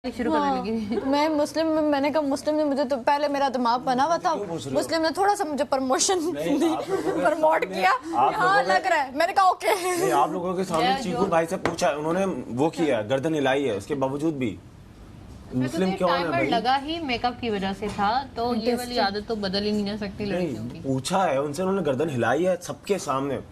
शुरू करने लगी। मैं मुस्लिम में, मैंने कहा मुस्लिम ने मुझे तो पहले मेरा दिमाग बना हुआ था, मुस्लिम ने थोड़ा सा मुझे प्रमोशन दी, प्रमोट किया, हाँ लग रहा है। मैंने कहा ओके। नहीं, आप लोगों के सामने चीकू भाई से पूछा, उन्होंने वो किया, गर्दन हिलाई है, उसके बावजूद भी मुस्लिम क्यों है भाई? लगा ही मेकअप की वजह से था, तो ये वाली आदत तो बदल ही नहीं जा सकती लड़कियों की। पूछा है उनसे, उन्होंने गर्दन हिलाई है सबके सामने,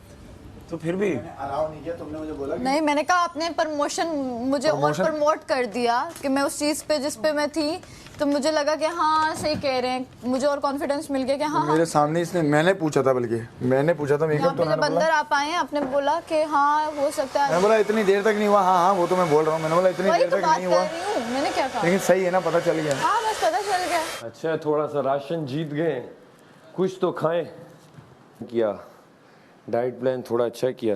तो फिर भी अलाउ नहीं किया तुमने, मुझे बोला नहीं, मैंने कहा आपने प्रमोशन मुझे और प्रमोट कर दिया कि मैं उस चीज पे जिस पे मैं थी, तो मुझे लगा कि हाँ सही कह रहे हैं, मुझे और कॉन्फिडेंस मिल गया कि हाँ मेरे सामने इसने, मैंने पूछा था, बल्कि मैंने पूछा था मेकअप, तो जब अंदर आप आए आपने बोला कि हाँ हो सकता है। मैं बोला इतनी देर तक नहीं हुआ, हाँ हाँ वो तो मैं बोल रहा हूँ, मैंने बोला इतनी देर तो तक बात नहीं हुआ, कर रही हूँ, मैंने क्या कहा। लेकिन सही है ना, पता चल गया। हाँ बस पता चल गया। अच्छा थोड़ा सा राशन जीत गए, कुछ तो खाएं किया, डाइट प्लान थोड़ा अच्छा किया,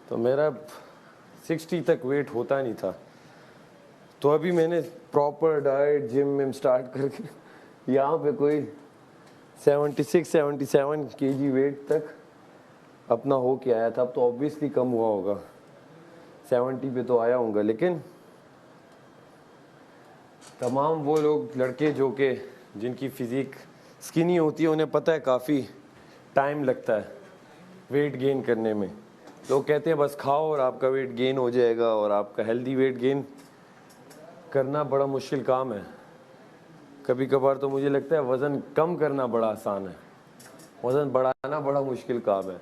तो मेरा 60 तक वेट होता नहीं था, तो अभी मैंने प्रॉपर डाइट जिम में स्टार्ट करके यहाँ पे कोई 76-77 kg वेट तक अपना हो के आया था। अब तो ऑब्वियसली कम हुआ होगा, 70 पे तो आया होऊंगा, लेकिन तमाम वो लोग लड़के जो के जिनकी फिजिक स्किनी होती है, उन्हें पता है काफ़ी टाइम लगता है वेट गेन करने में। लोग कहते हैं बस खाओ और आपका वेट गेन हो जाएगा, और आपका हेल्दी वेट गेन करना बड़ा मुश्किल काम है। कभी कभार तो मुझे लगता है वज़न कम करना बड़ा आसान है, वज़न बढ़ाना बड़ा मुश्किल काम है।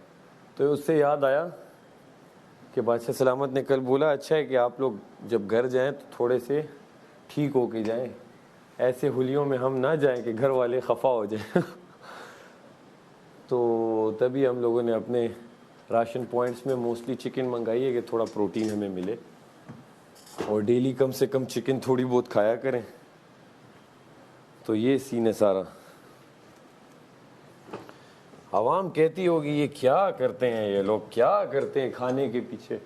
तो उससे याद आया कि बादशाह सलामत ने कल बोला, अच्छा है कि आप लोग जब घर जाएं तो थोड़े से ठीक हो के जाएं, ऐसे हुलियों में हम ना जाएं कि घर वाले खफा हो जाएं। तो तभी हम लोगों ने अपने राशन पॉइंट्स में मोस्टली चिकन मंगाई है कि थोड़ा प्रोटीन हमें मिले, और डेली कम से कम चिकन थोड़ी बहुत खाया करें। तो ये सीन है सारा। आवाम कहती होगी ये क्या करते हैं, ये लोग क्या करते हैं खाने के पीछे,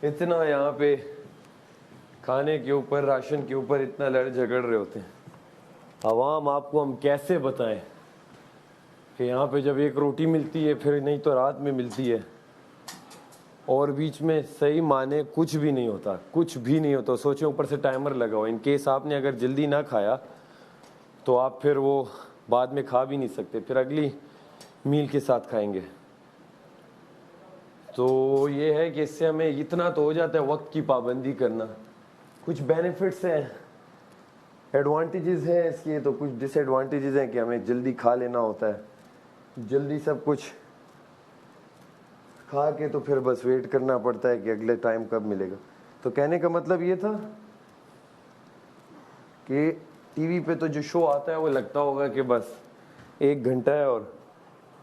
इतना यहाँ पे खाने के ऊपर, राशन के ऊपर इतना लड़ झगड़ रहे होते हैं। आवाम आपको हम कैसे बताएं कि यहाँ पे जब एक रोटी मिलती है, फिर नहीं तो रात में मिलती है, और बीच में सही माने कुछ भी नहीं होता, कुछ भी नहीं होता। सोचो ऊपर से टाइमर लगा हो, इन केस आपने अगर जल्दी ना खाया तो आप फिर वो बाद में खा भी नहीं सकते, फिर अगली मील के साथ खाएंगे। तो ये है कि इससे हमें इतना तो हो जाता है वक्त की पाबंदी करना। कुछ बेनिफिट्स हैं, एडवांटेजेस हैं इसके, तो कुछ डिसएडवांटेजेस हैं कि हमें जल्दी खा लेना होता है, जल्दी सब कुछ खा के तो फिर बस वेट करना पड़ता है कि अगले टाइम कब मिलेगा। तो कहने का मतलब ये था कि टीवी पे तो जो शो आता है वो लगता होगा कि बस 1 घंटा है, और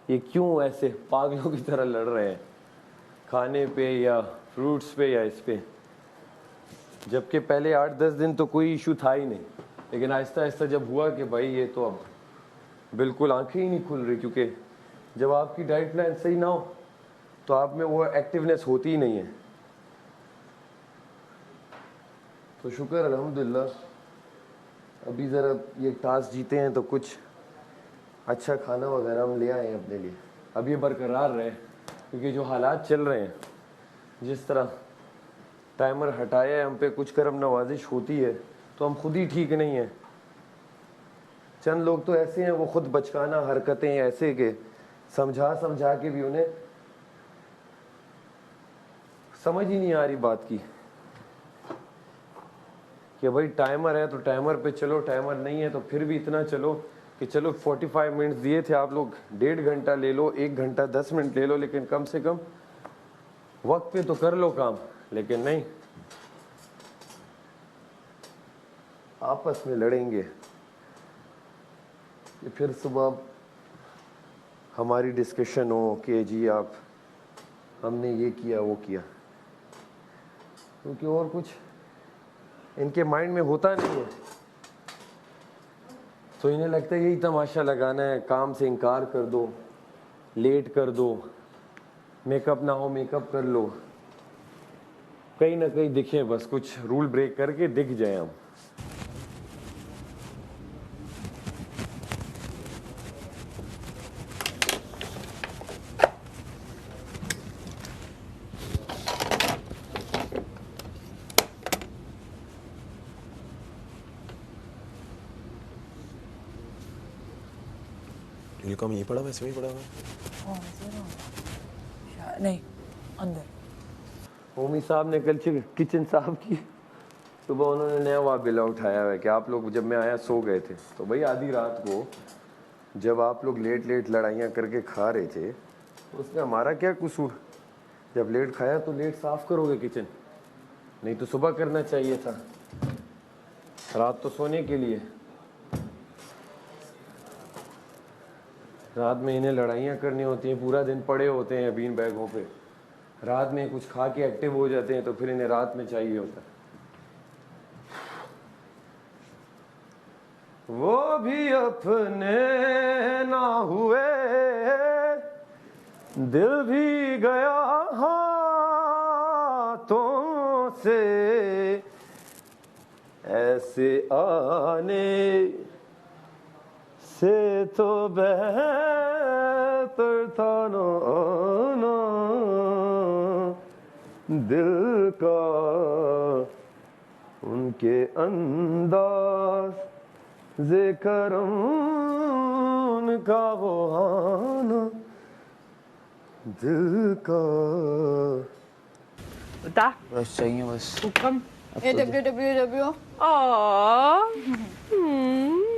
ये क्यों ऐसे पागलों की तरह लड़ रहे हैं खाने पे या फ्रूट्स पे या इस पे, जबकि पहले 8-10 दिन तो कोई इशू था ही नहीं। लेकिन आहिस्ता आहिस्ता जब हुआ कि भाई ये तो अब बिल्कुल आंखें ही नहीं खुल रही, क्योंकि जब आपकी डाइट प्लान सही ना हो तो आप में वो एक्टिवनेस होती ही नहीं है। तो शुक्र अल्हम्दुलिल्लाह अभी ज़रा ये टास्क जीते हैं, तो कुछ अच्छा खाना वगैरह हम ले आए हैं अपने लिए। अब ये बरकरार रहे, क्योंकि जो हालात चल रहे हैं, जिस तरह टाइमर हटाया है हम पे, कुछ करम नवाजिश होती है तो हम खुद ही ठीक नहीं हैं। चंद लोग तो ऐसे हैं वो खुद बचकाना हरकतें ऐसे के समझा समझा के भी उन्हें समझ ही नहीं आ रही बात की कि भाई टाइमर है तो टाइमर पे चलो, टाइमर नहीं है तो फिर भी इतना चलो कि चलो 45 मिनट्स दिए थे आप लोग, 1.5 घंटा ले लो, 1 घंटा 10 मिनट ले लो, लेकिन कम से कम वक्त पे तो कर लो काम। लेकिन नहीं, आपस में लड़ेंगे कि फिर सुबह हमारी डिस्कशन हो कि जी आप हमने ये किया वो किया, क्योंकि और कुछ इनके माइंड में होता नहीं है। तो इन्हें लगता है यही तमाशा लगाना है, काम से इनकार कर दो, लेट कर दो, मेकअप ना हो मेकअप कर लो, कहीं ना कहीं दिखे, बस कुछ रूल ब्रेक करके दिख जाए हम। बिल्कुल ये पड़ा हुआ है, इसमें ही पड़ा हुआ है। नहीं अंदर होमी साहब ने कल किचन साफ की, सुबह उन्होंने नया वाबिला उठाया है कि आप लोग जब मैं आया सो गए थे। तो भाई आधी रात को जब आप लोग लेट लेट लड़ाइयाँ करके खा रहे थे उसमें हमारा क्या कसूर? जब लेट खाया तो लेट साफ करोगे किचन, नहीं तो सुबह करना चाहिए था। रात तो सोने के लिए, रात में इन्हें लड़ाइयाँ करनी होती हैं, पूरा दिन पड़े होते हैं बीन बैगों पे, रात में कुछ खा के एक्टिव हो जाते हैं तो फिर इन्हें रात में चाहिए होता है। वो भी अपने ना हुए, दिल भी गया हाथों से, ऐसे आने से तो बेहतर था ना आना, दिल का उनके अंदाज ज़िक्रम उनका वो आना, दिल का। बता बस चाहिए बस। हुक्म। AWWW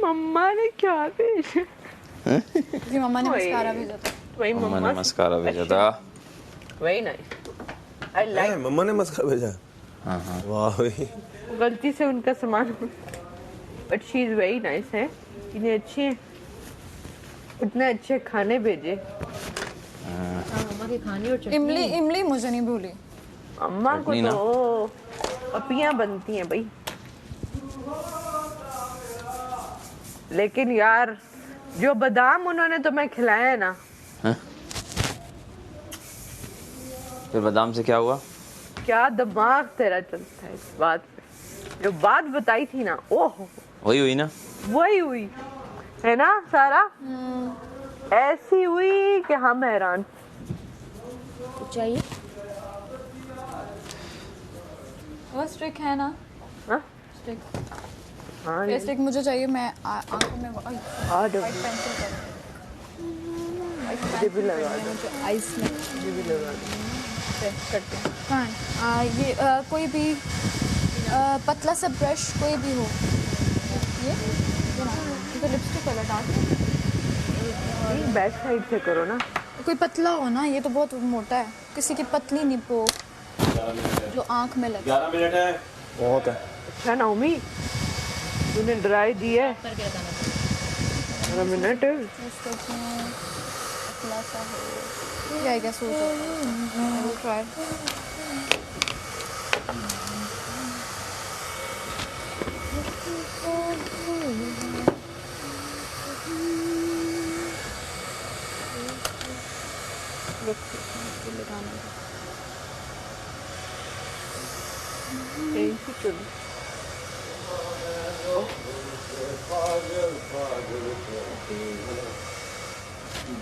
मम्मा ने क्या भेजा? जी मम्मा ने मस्कारा भेजा था। वही मम्मा ने मस्कारा भेजा था। Very nice, I like. मम्मा ने मस्कारा भेजा। हाँ हाँ वाह भाई। गलती से उनका सामान, but she is very nice है, इन्हें अच्छे इतने अच्छे खाने भेजे। मम्मा के खाने और चटनी। इमली मुझे नहीं भूली। अम्मा को तो पपियां बनती हैं भाई, लेकिन यार जो बादाम उन्होंने तुम्हें खिलाया ना, फिर बादाम से क्या हुआ? क्या दिमाग तेरा चलता है इस बात पे। जो बात बताई थी ना, ओह वही हुई ना? वही हुई है ना सारा, ऐसी हुई कि हम हैरान। चाहिए वो स्टिक है ना? हाँ? स्टिक, हाँ ये स्टिक मुझे चाहिए। मैं आंखों में मुझे भी लगा दो, आइस में मुझे भी लगा दो। करते हैं। ये कोई भी पतला सा ब्रश कोई भी हो। ये तो लिपस्टिक वाला डार्क बैक साइड से करो ना। कोई पतला हो ना, ये तो बहुत मोटा है। किसी की पतली निप हो जो आंख में लगे। 11 मिनट है। बहुत है। अच्छा नाओमी, तूने ड्राई दी है। करके लगाना। 12 मिनट। पतला सा हो या आई गेस हो जाता है। I will try.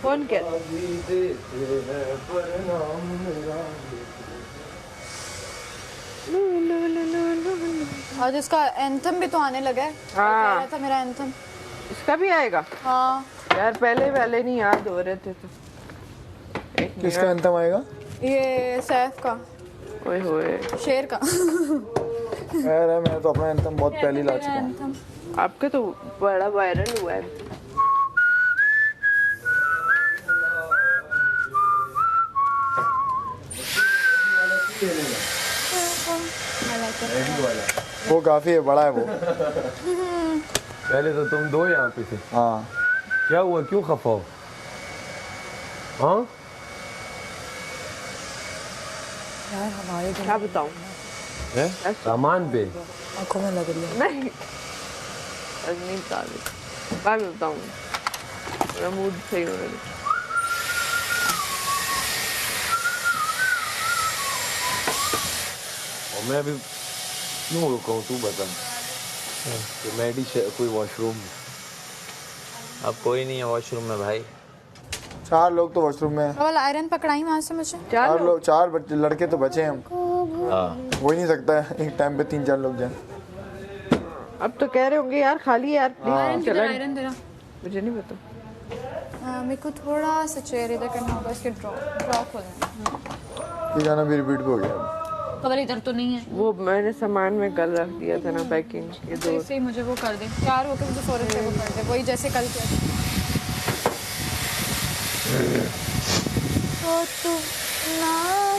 कौन क्या? और इसका एंथम भी तो आने लगा है। कह रहा था मेरा एंथम। इसका भी आएगा? हाँ यार पहले नहीं याद हो रहे थे तो। किसका अंतम आएगा? ये सैफ का, ओए होए, शेर का। खैर है, मैं तो अपना अंतम बहुत पहले ला चुका हूँ। एंथम आपका तो बड़ा वायरल हुआ है। वो काफी है, बड़ा है वो। पहले तो तुम दो यहाँ पे थे। हाँ क्या हुआ, क्यों खफा हो? हाँ यार हमारे क्या बताऊँ, सामान पे आंखों में लग रही है। नहीं नहीं बता रही, बाद में बताऊँगी। मेरा मूड सही होने दे। और मैं अभी क्यों रुका हूँ, तू बता। तो मेडी कोई वॉशरूम? अब कोई नहीं है वॉशरूम में भाई। 4 लोग तो वॉशरूम में हैं। वाला आयरन पकड़ाई वहाँ से मुझे। 4 लोग, 4 बच्चे लड़के तो बचे हैं हम। हाँ हो ही नहीं सकता है एक टाइम पे 3-4 लोग जाएं। अब तो कह रहे होंगे यार खाली है यार, प्लीज आयरन चला। आयरन तेरा। मुझे नहीं पता। मेरे को थोड़ा सा चेयर इधर करना होगा, इसके ड्रॉ खोलना है। ये गाना भी रिपीट हो गया। कवर इधर तो नहीं है। वो मैंने सामान में कल रख दिया था ना पैकिंग, ये तो दो। इससे ही मुझे वो कर दे, तैयार होकर मुझे फौरन से वो कर दे, वही जैसे कल किया था। तो तू ना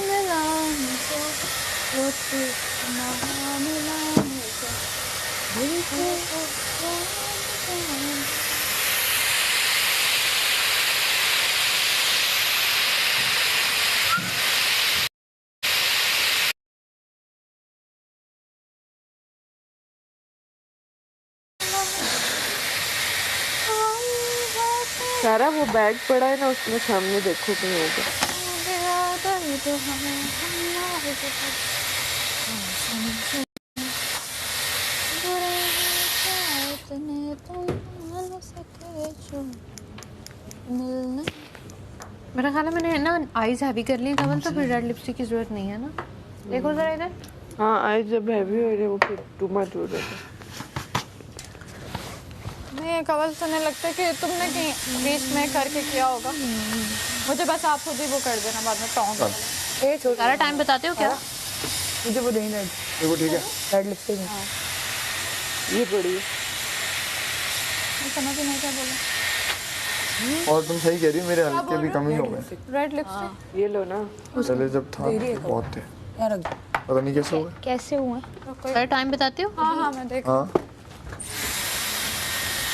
मिला मुझे, तो तू ना मिला मुझे, दिल को सारा वो बैग पड़ा है ना, उसमें सामने देखो कहीं होगा। मेरा ख्याल है मैंने ना आईज हैवी कर ली कमल, तो फिर रेड लिपस्टिक की जरूरत नहीं है ना। देखो जरा इधर। हाँ आई जब हैवी हो रहे वो फिर टू मच हो रहा था। नहीं कवल, तुम्हें लगता है कि तुमने कहीं बीच में करके किया होगा? मुझे बस आप खुद ही वो कर देना बाद में टॉन्ग। सारा टाइम बताते हो क्या? मुझे वो देना है, देखो ठीक है। रेड लिपस्टिक है। ये बड़ी है। समझ नहीं क्या बोला। और तुम सही कह रही हो, मेरे हल्के भी कम ही हो गए। रेड लिपस्टिक ये लो ना। पहले जब था बहुत थे, यहाँ रख दो। पता नहीं कैसे हो गए। कैसे हुए? सारा टाइम बताते हो? हाँ हाँ मैं देख। हाँ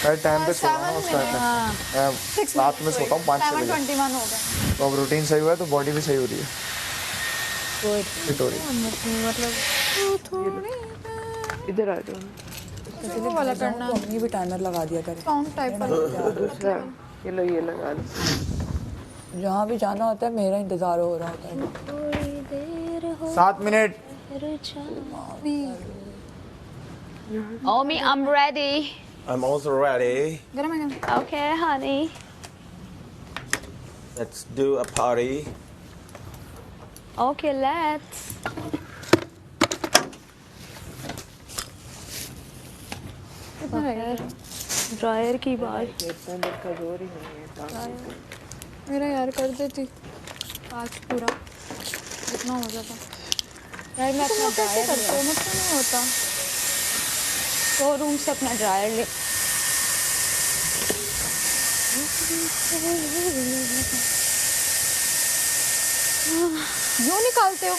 मैं टाइम पे सोता हूँ उसका मैं रात में सोता हूँ 5-6 बजे, 7:21 हो गए। तो अब रूटीन सही हुआ है तो बॉडी भी सही हो रही है, फिट हो रही है। मतलब इधर आ जाओ। वो वाला करना, तो हमने भी टाइमर लगा दिया करे। टॉन्ग टाइप वाला। दूसरा ये लो, ये लगा लो। जहाँ भी जाना होता है मेरा इंतजार हो रहा होता है। 7 minute. Omi, I'm ready. I'm also ready. गरम है गरम। Okay, honey. Let's do a party. Okay, let's. Dryer की बात इतना देर का जोर ही नहीं है। मेरा यार कर देती आज पूरा जितना हो जाता। यार मैं अपना ड्रायर करती हूँ, मुझसे नहीं होता। शोरूम से अपना ड्रायर ले। यूँ निकालते हो?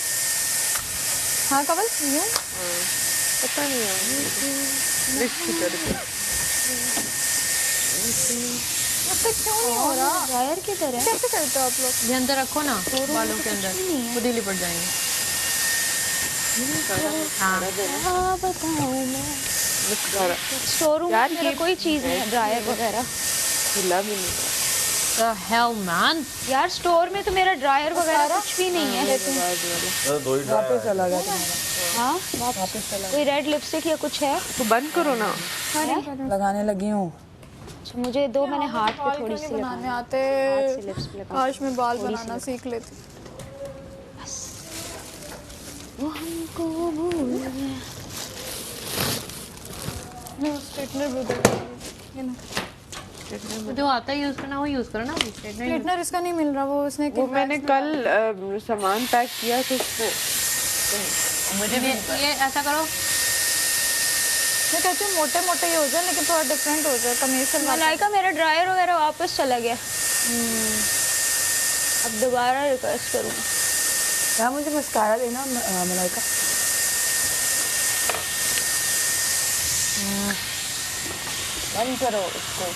हाँ कवल, यूँ? पता नहीं है रिस्क करके। मुझसे क्यों नहीं हो रहा? ड्रायर की तरह कैसे करते हो आप लोग? ये अंदर रखो ना, बालों के अंदर खुद ही लिपट जाएंगे। हाँ बताऊँ मैं। मस्कारा शोरूम यार में मेरा ये- कोई चीज़ नहीं है ड्रायर वगैरह। हिला भी नहीं। The hell man? यार स्टोर में तो मेरा ड्रायर वगैरह कुछ भी नहीं है। दो ही वापस चला गया तुम्हारा। हाँ वापस चला कोई रेड लिपस्टिक या कुछ है? तो बंद करो ना। गया। लगाने लगी हूँ। अच्छा, मुझे दो, मैंने हाथ पे थोड़ी सी बनाने हाथ आते। से लिप्स पे लगा। काश मैं बाल बनाना सीख लेती। वो हमको भूल गया। स्ट्रेटनर भी दे। ये ना जो आता है यूज करना वो यूज करो ना। स्ट्रेटनर इसका नहीं मिल रहा, वो उसने वो मैंने कल सामान पैक किया तो उसको मुझे भी ये ऐसा करो। मैं कहती हूँ मोटे मोटे ही हो जाए लेकिन थोड़ा डिफरेंट हो जाए। कमीज सलवार मलाइका मेरा ड्रायर वगैरह वापस चला गया। अब दोबारा रिक्वेस्ट करूँगी। क्या मुझे मस्कारा देना मलाइका? बंद करो इसको।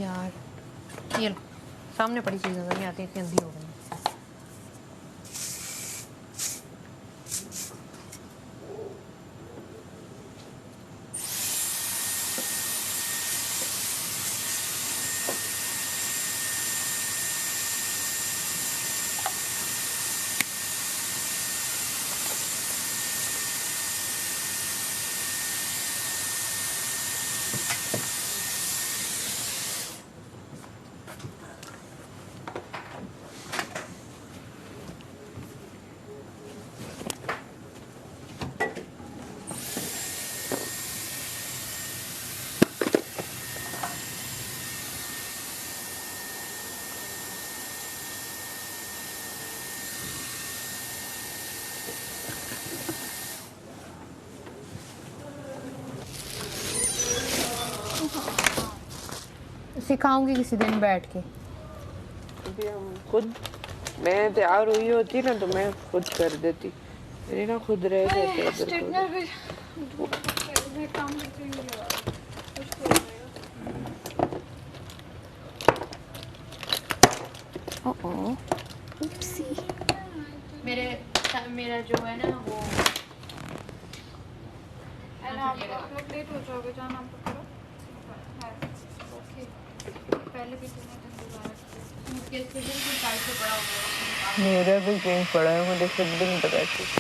यार ये लो, सामने पड़ी चीज नजर नहीं आती, इतनी अंधी हो गई। सिखाऊंगी किसी दिन बैठ के। अभी हम खुद, मैं तैयार हुई होती ना तो मैं खुद कर देती, मेरी ना खुद रह जाते स्ट्रेटनर भी काम मेरा जो है ना वो आप लोग लेट हो जाओगे, जाना आप करो। ओके, पहले भी मेरा भी कहीं पड़ा है, मुझे खुद भी नहीं पता किस।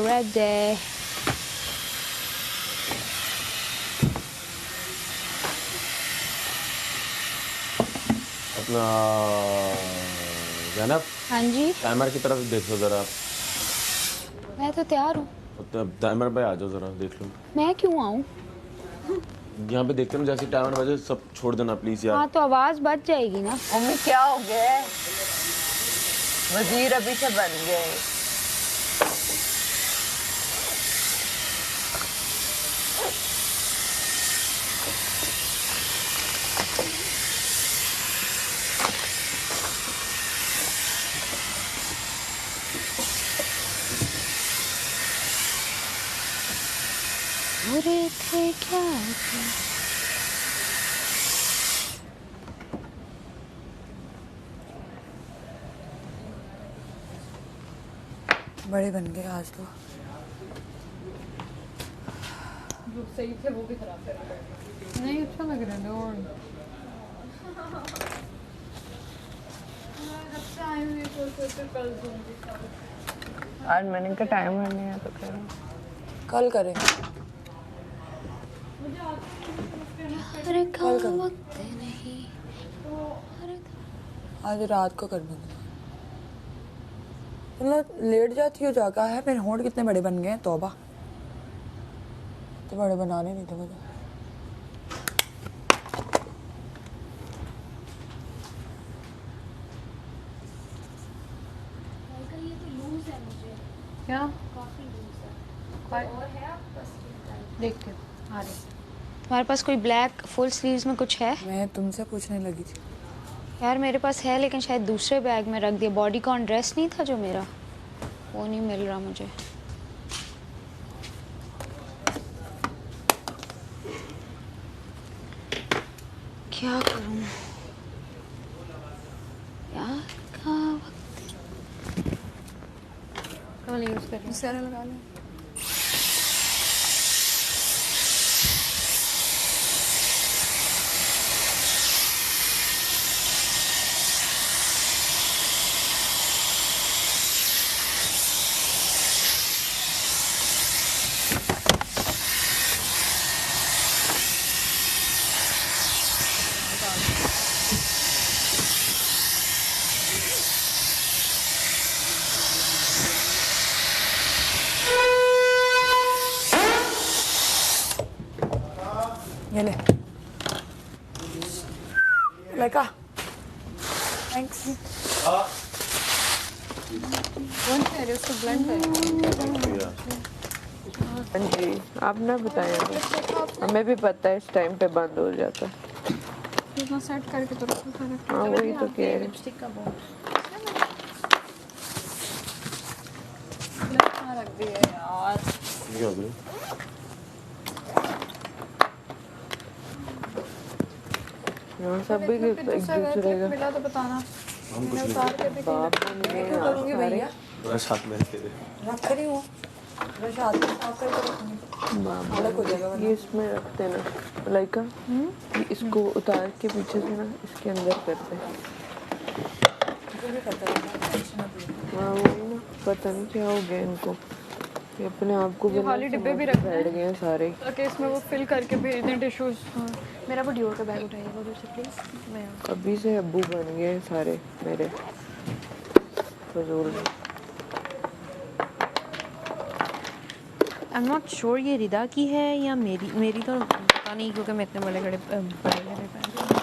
Ready. अपना जैनब, हाँ जी, टाइमर की तरफ देखो जरा। मैं तो तैयार हूँ। टाइमर पे आ जाओ जरा, देख लो। मैं क्यों आऊँ? यहाँ पे देखते ना, जैसे टाइमर बजे सब छोड़ देना प्लीज यार। हाँ तो आवाज बच जाएगी ना। मम्मी क्या हो गया है? वजीर अभी से बन गए। बुरे थे क्या? बड़े बन गए आज तो। जो सही थे वो भी खराब कर नहीं, अच्छा लग रहा है। और आज मैंने का टाइम नहीं है तो फिर कल करें। कल वक्त नहीं, आज रात को कर दूंगी। मतलब लेट जाती हो जाकर है। मेरे होंठ कितने बड़े बन गए हैं, तौबा। तो बड़े बनाने नहीं थे मुझे। क्या देखते आ रहे। तुम्हारे पास कोई ब्लैक फुल स्लीव्स में कुछ है? मैं तुमसे पूछने लगी थी। यार मेरे पास है, लेकिन शायद दूसरे बैग में रख दिया। बॉडीकॉन ड्रेस नहीं था जो मेरा, वो नहीं मिल रहा मुझे। क्या करूं? यार का वक्त कल यूज कर सारा लगा लो। ये ले लड़का। थैंक्स। कौन कह रहे उसको ब्लेंड करें? हाँ जी, आप ना बताएं, हमें भी पता है इस टाइम पे बंद हो जाता है। इतना सेट करके तो रखो सारा। हाँ वही तो कह रहे। लिपस्टिक का बहुत रख दिए यार। क्या हो गया? यहाँ सब भी एक दूसरे का मिला तो बताना। हम कुछ नहीं उतार के भी बाप ने करूँगी भैया, मेरे साथ में तेरे। रख रही हूँ। मैं साथ में साफ करके रखूँगी। अलग हो जाएगा वरना। ये इसमें रखते ना लाइका, ये इसको उतार के पीछे से ना इसके अंदर करते हैं। मुझे भी पता है, टेंशन मत लो। हाँ वही ना, पता नहीं क्या हो गया इनको, ये अपने आप को ये खाली डिब्बे भी रख बैठ गए हैं सारे। ताकि इसमें वो फिल करके भेज दें टिश्यूज। मेरा वो डियोर का बैग उठाइएगा उधर से प्लीज। मैं अभी से अब्बू बन गए सारे मेरे फजूल में। आई एम नॉट श्योर ये रिदा की है या मेरी तो पता नहीं, क्योंकि मैं इतने बड़े बड़े पहनती हूँ।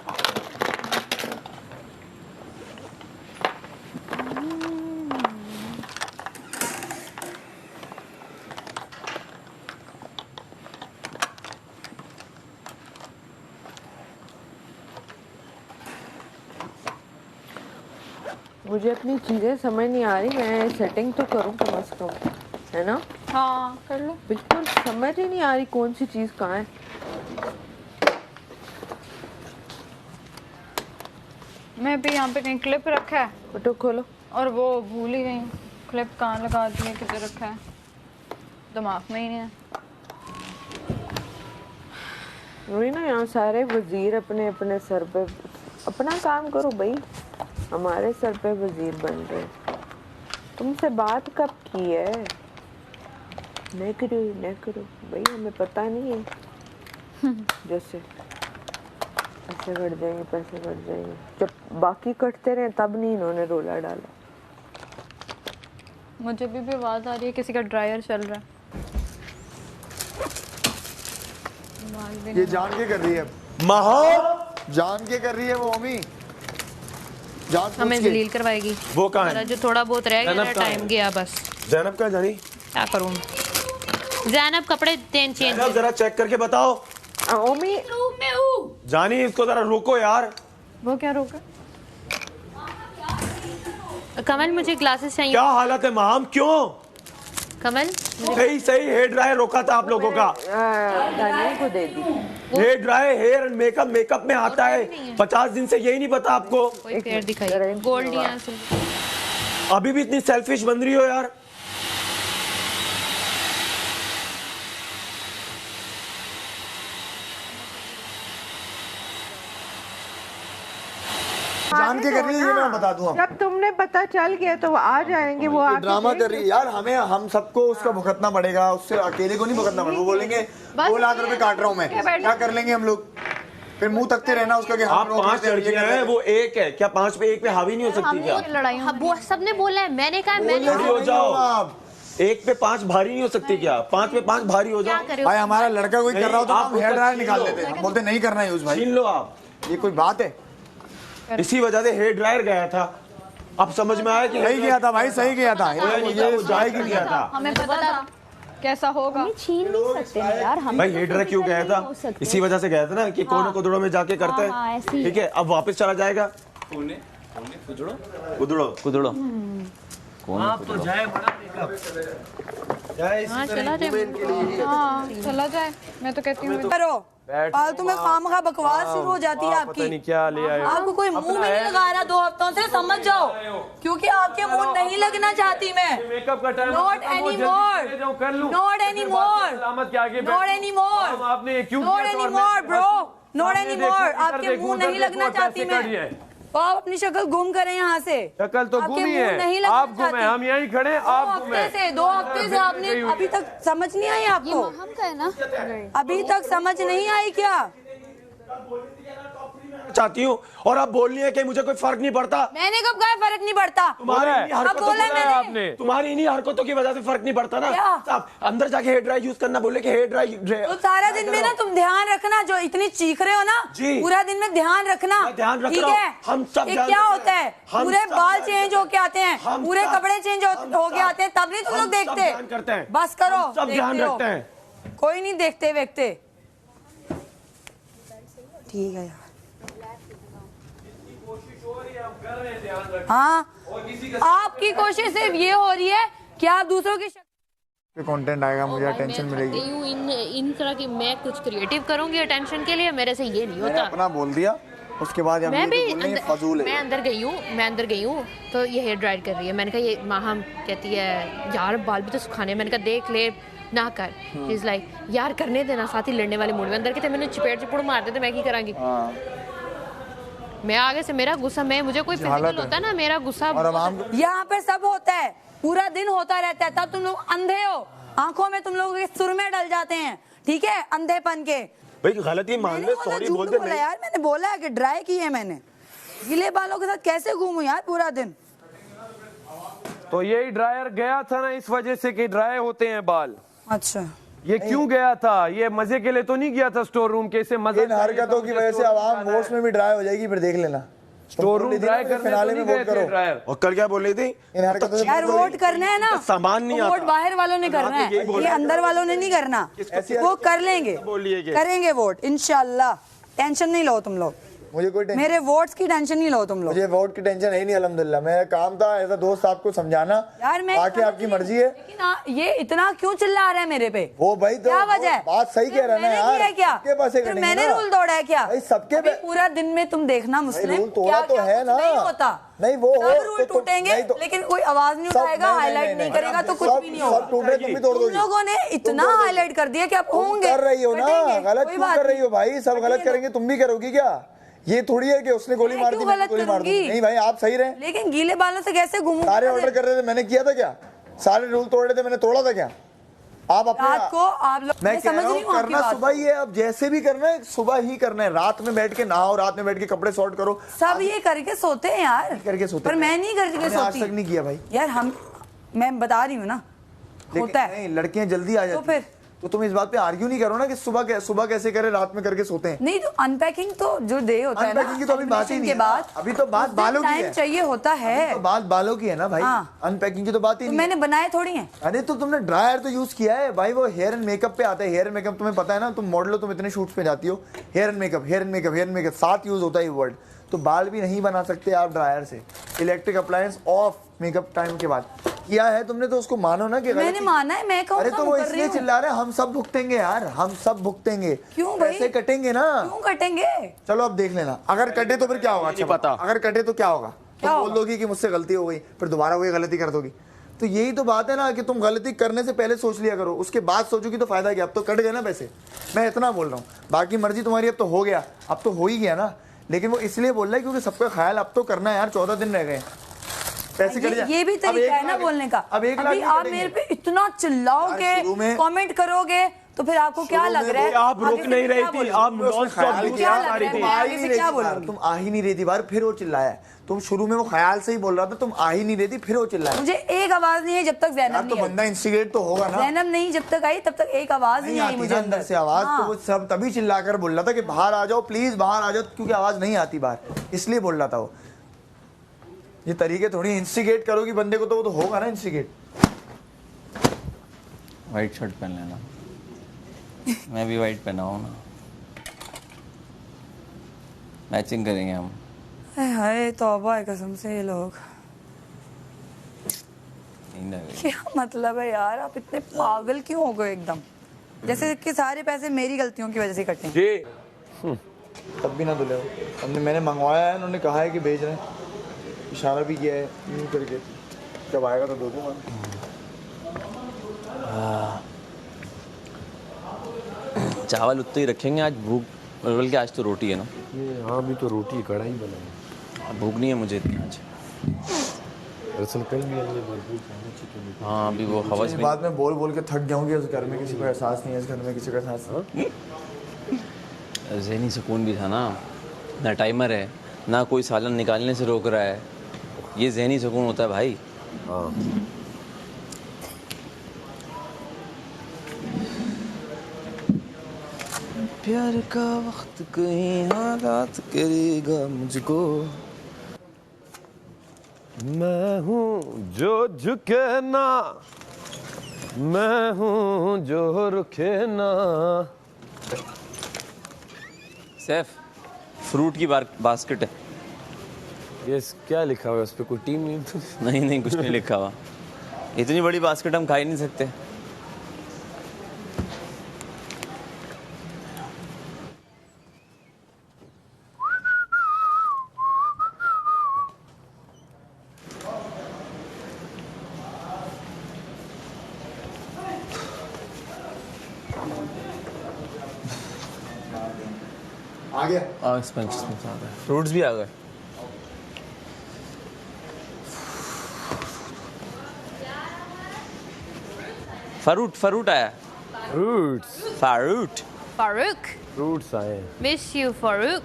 मुझे अपनी चीजें समझ नहीं आ रही, मैं सेटिंग तो करूँ कम से कम, है ना? हाँ कर लो। बिल्कुल समझ ही नहीं आ रही कौन सी चीज कहाँ है। मैं भी यहाँ पे कहीं क्लिप रखा है फोटो खोलो। और वो भूल ही गई क्लिप कहाँ लगा दी है, किधर रखा है, दिमाग में ही नहीं है। वही ना, यहाँ सारे वजीर अपने अपने सर पे अपना काम करो भाई, हमारे सर पे वजीर बन रहे। तुमसे बात कब की है? नहीं करो भाई, हमें पता नहीं है। जैसे पैसे कट जाएंगे, जब बाकी कटते रहे तब नहीं इन्होंने रोला डाला। मुझे भी आवाज आ रही है किसी का ड्रायर चल रहा है। ये जान के कर रही है, माहौल जान के कर रही है वो मम्मी, जान हमें जलील करवाएगी। वो कहाँ है? मेरा जो थोड़ा बहुत रह गया जैनब कहाँ टाइम है? गया बस। जैनब का जानी क्या करूँ? जैनब कपड़े चेंज जैनब जरा चेक करके बताओ। ओमी जानी इसको जरा रोको यार। वो क्या रोका? कमल मुझे ग्लासेस चाहिए। क्या हालत है माम, क्यों? कमल सही हेयर ड्रायर रोका था आप लोगों का। दानिया को दे दी। Hair dryer, hair and makeup में आता है। 50 दिन से यही नहीं पता आपको। कोई पेड़ दिखाई गोल्ड या अभी भी इतनी सेल्फिश बन रही हो यार। जान के कर रही है, ये मैं बता दूं। अब जब तुमने पता चल गया तो वो आ जाएंगे, वो आके ड्रामा कर रही है यार, हम सबको उसका भुगतना पड़ेगा, उससे अकेले को नहीं भुगतना पड़ेगा। वो बोलेंगे 2 लाख रुपए काट रहा हूँ मैं, क्या कर लेंगे हम लोग? फिर मुंह तकते रहना उसका कि आप 5 लड़कियां हैं, वो एक है, क्या 5 पे 1 पे हावी नहीं हो सकती क्या? लड़ाई वो सबने बोला है, मैंने कहा मैंने खड़ी हो जाओ। 1 पे 5 भारी नहीं हो सकती क्या? 5 पे 5 भारी हो जाओ। भाई हमारा लड़का कोई कर रहा हो तो आप हम हेयर ड्रायर उसका निकाल छीन लो। लेते हैं, हम बोलते नहीं करना यूज भाई। छीन लो आप। ये कोई बात है? इसी वजह से हेयर ड्रायर गया था। अब समझ में आया कि सही किया था भाई, सही किया था। ये जाए कि किया था। हमें पता था कैसा होगा। छीन नहीं सकते ना यार हम। भाई हेयर ड्रायर क्यों गया था? इसी वजह से गया था ना कि कोने कोदड़ों में जाके करते हैं। ठीक है, अब वापस चला जाएगा। कुदड़ो आप तो जाए बड़ा हाँ चला जाए। हाँ चला जाए, मैं तो कहती हूँ। करो फालतू में खामखा बकवास शुरू हो जाती है पता नहीं आपकी। क्या ले आए हो। आपको कोई मुंह में नहीं लगा रहा 2 हफ्तों से, समझ जाओ, क्योंकि आपके मुंह नहीं लगना चाहती मैं। मेकअप का टाइम Not anymore. कर लूं। Not anymore. सलामत के आगे Not anymore. आपने ये क्यों Not किया? तो anymore, bro. Not सामने anymore. देखो, इधर आपके देखो, मुंह उधर नहीं देखो, लगना और चाहती पैसे मैं। कट जाए। तो आप अपनी शक्ल गुम करें यहाँ से। शक्ल तो आपके गुम ही मुंह नहीं है, लगना आप गुम है, हम यहीं खड़े हैं, आप गुम है। 2 हफ्ते से आपने अभी तक समझ नहीं आई आपको? हम कहे ना अभी तक समझ नहीं आई क्या? चाहती हूँ और आप बोल रही है कि मुझे कोई फर्क नहीं पड़ता। मैंने कब कहा फर्क नहीं पड़ता? तुम्हारी इन्हीं अब हरकतों बोला की- मैंने। आपने तुम्हारी इन्हीं हरकतों की वजह से फर्क नहीं पड़ता ना। क्या? आप अंदर जाके हेयर ड्राई यूज करना बोले कि हेयर ड्राई तो सारा दिन में ना तुम ध्यान रखना, जो इतनी चीख रहे हो ना, जी। पूरा दिन में ध्यान रखना। मैं ध्यान रख ठीक रहा हूं। है? हम सब ये ध्यान क्या रख होता रहे है? हैं। हम पूरे सब बाल ध्यान चेंज होके आते हैं, हम पूरे सब- कपड़े चेंज हम होके सब- आते हैं, तब नहीं तुम हम लोग सब देखते। ध्यान करते हैं। बस करो, हम सब ध्यान देखते हो। रखते हैं। कोई नहीं देखते वेखते। ठीक है यार। हाँ, आपकी कोशिश सिर्फ ये हो रही है कि आप दूसरों की कंटेंट आएगा, मुझे अटेंशन मिलेगी। इन तरह की मैं कुछ क्रिएटिव करूंगी अटेंशन के लिए, मेरे से ये नहीं मैंने होता। अपना बोल दिया, उसके बाद हम मैं ये भी तो बोल रहे हैं, फजूल मैं है। अंदर गई हूँ तो ये हेयर ड्रायर कर रही है। मैंने कहा ये माहम कहती है यार बाल भी तो सुखाने। मैंने कहा देख ले ना कर। इज लाइक यार करने देना, साथ ही लड़ने वाले मूड में अंदर के थे। मैंने चिपड़ मार देते, मैं की करांगी। मैं आगे से मेरा गुस्सा, मैं मुझे कोई फिजिकल होता है ना मेरा गुस्सा। और अब हम यहाँ पे सब होता है, पूरा दिन होता रहता है, तब तुम लोग अंधे हो, आंखों में तुम लोगों के सुर में डल जाते हैं। ठीक है, अंधेपन के भाई गलती मान ले, सॉरी बोल दे। यार मैंने बोला है कि ड्राई की है मैंने, गीले बालों के साथ कैसे घूमूं यार पूरा दिन। तो यही ड्रायर गया था ना इस वजह से कि ड्राई होते हैं बाल। अच्छा ये क्यों गया था? ये मजे के लिए तो नहीं गया था स्टोर रूम के, इसे मजा इन हरकतों की वजह से आवाम वोट्स में भी ड्राई हो जाएगी, फिर देख लेना। स्टोर रूम ड्राई करने तो नहीं गए थे ड्रायर। और कल क्या बोल रही थी? इन हरकतों से यार वोट करना है ना, सामान नहीं वोट आता। बाहर वालों ने करना है, ये अंदर वालों ने नहीं करना। वो कर लेंगे, करेंगे वोट इंशाल्लाह, टेंशन नहीं लो तुम लोग। मुझे कोई टेंशन, मेरे वोट्स की टेंशन नहीं लो तुम लोग। मुझे वोट की टेंशन है नहीं अल्हम्दुलिल्लाह। मेरा काम था एज अ दोस्त आपको समझाना, यार मैं बाकी आपकी मर्जी है। लेकिन ये इतना क्यों चिल्ला रहा है मेरे पे? वो भाई तो क्या वजह है? बात सही कह रहा है ना यार, क्या सबके पास फिर मैंने रूल तोड़ा है क्या? भाई सबके अभी पूरा दिन में तुम देखना मुस्लिम रूल तोड़ा तो है ना, नहीं होता नहीं वो हो रूल टूटेंगे, लेकिन कोई आवाज नहीं उठाएगा, हाईलाइट नहीं करेगा तो कुछ भी नहीं होगा। सब टूट रहे तुम भी तोड़ दोगे। तुम लोगों ने इतना हाईलाइट कर दिया कि आप होंगे कर रही हो ना, गलत कोई क्यों बात कर रही हो भाई? सब गलत नहीं। करेंगे, तुम भी करोगी क्या? ये थोड़ी है कि उसने गोली मार दी, मैंने गोली मार दी। नहीं भाई आप सही रहे, लेकिन गीले बालों से कैसे घूमूं? सारे ऑर्डर कर रहे थे, मैंने किया था क्या? सारे रूल तोड़ रहे थे, मैंने तोड़ा था क्या? आप अपने रात को आप लोग, मैं कह रहा हूँ करना सुबह ही है, अब जैसे भी करना है सुबह ही करना है। रात में बैठ के नहाओ, रात में बैठ के कपड़े सॉर्ट करो, सब ये करके सोते हैं यार, करके सोते पर मैं नहीं करके सोती। आज तक नहीं किया भाई यार मैं बता रही हूँ ना, होता है। नहीं लड़कियां जल्दी आ जाती, फिर तो तुम इस बात पे आर्ग्यू नहीं करो ना कि सुबह कैसे करे, रात में करके सोते हैं। नहीं तो अनपैकिंग तो जो डे होता है ना, अनपैकिंग की तो अभी बात ही नहीं के बाद अभी तो बात बालों की है, चाहिए होता है, तो बात बालों की है ना भाई। अनपैकिंग की तो बात ही नहीं, मैंने बनाए थोड़ी है। अरे तो तुमने ड्रायर तो यूज किया है भाई, वो हेयर एंड मेकअप पे आता है। हेयर एंड मेकअप तुम्हें पता है ना, तुम मॉडल हो, तुम इतने शूट्स पे जाती हो। Hair and makeup, hair and makeup, hair and makeup साथ यूज होता है ये वर्ड। तो बाल भी नहीं बना सकते आप ड्रायर से। Electric appliance of makeup time के बाद किया है तुमने, तो उसको मानो ना कि मैंने माना है। मैं कहूँ अरे तो वो इसलिए चिल्ला रहे हैं, हम सब भुगतेंगे यार, हम सब भुगतेंगे। क्यों भाई? पैसे कटेंगे ना। क्यों कटेंगे? चलो अब देख लेना, अगर कटे तो फिर क्या होगा? अच्छा पता, अगर कटे तो क्या होगा? तुम बोल दोगी कि मुझसे गलती हो गई, फिर दोबारा वही गलती कर दोगी। तो यही तो बात है ना कि तुम गलती करने से पहले सोच लिया करो, उसके बाद सोचोगी तो फायदा क्या? अब तो कट गए ना पैसे, मैं इतना बोल रहा हूँ। बाकी मर्जी तुम्हारी, अब तो हो गया, अब तो हो ही गया ना। लेकिन वो इसलिए बोल रहा है क्योंकि सबका ख्याल अब तो करना है यार, 14 दिन रह गए, पैसे कट जाए। ये भी तरीका है ना बोलने का। अब 1 लाख आप मेरे पे इतना चिल्लाओगे, कमेंट करोगे, तो फिर आपको क्या लग रहा है? आप रुक नहीं रही थी, आप नॉन स्टॉप तुम आ ही नहीं रही थी बार, फिर वो चिल्लाया। तुम शुरू में वो ख्याल से ही बोल रहा था, तुम आ ही नहीं रही थी, फिर वो चिल्लाया। मुझे एक आवाज नहीं है जब तक ज़ैनब नहीं तो बंदा इंस्टिगेट तो होगा ना। ज़ैनब नहीं जब तक आई तब तक एक आवाज नहीं आई मुझे अंदर से आवाज। तो वो सब तभी चिल्लाकर बोल रहा था कि बाहर आ जाओ प्लीज, बाहर आ जाओ, क्योंकि आवाज नहीं आती बाहर, इसलिए बोल रहा था वो। ये तरीके थोड़ी इंस्टिगेट करोगी बंदे को, तो वो तो होगा ना इंस्टिगेट। वाइट शर्ट पहन लेना, मैं भी वाइट पहना हूँ ना, मैचिंग करेंगे हम। हाय तौबा है कसम से, ये लोग क्या मतलब है यार? आप इतने पागल क्यों हो गए एकदम? जैसे कि सारे पैसे मेरी गलतियों की वजह से कटे। तब भी ना धुले हो, हमने मैंने मंगवाया है, उन्होंने कहा है कि भेज रहे हैं, इशारा भी किया है यूं करके, जब आएगा तो दे दूंगा। चावल उतने ही रखेंगे आज, भूख बल्कि आज तो रोटी है ना। ये हाँ भी तो रोटी कढ़ाई बनाई, भूख नहीं है मुझे इतनी आज। दरअसल कल भी हमने भरपूर खाना चिकन। हाँ अभी वो हवस में बाद में बोल बोल के थक जाऊंगी, उस घर में किसी को एहसास नहीं है, इस घर में किसी का एहसास नहीं। ज़हनी सुकून भी था ना, ना टाइमर है, ना कोई सालन निकालने से रोक रहा है, ये ज़हनी सुकून होता है भाई। हाँ प्यार का वक्त कहीं हालात करेगा मुझको। मैं हूँ जो झुके ना, मैं हूँ जो रुके ना। सैफ फ्रूट की बास्केट है। ये क्या लिखा हुआ है उस पर? कोई टीम नहीं? नहीं कुछ नहीं लिखा हुआ। इतनी बड़ी बास्केट हम खा ही नहीं सकते। आ गया फ्रूट्स भी आ गए। फरूट आया। फ्रूट्स फारूट फारूक फ्रूट्स आए हैं। Miss you Farooq.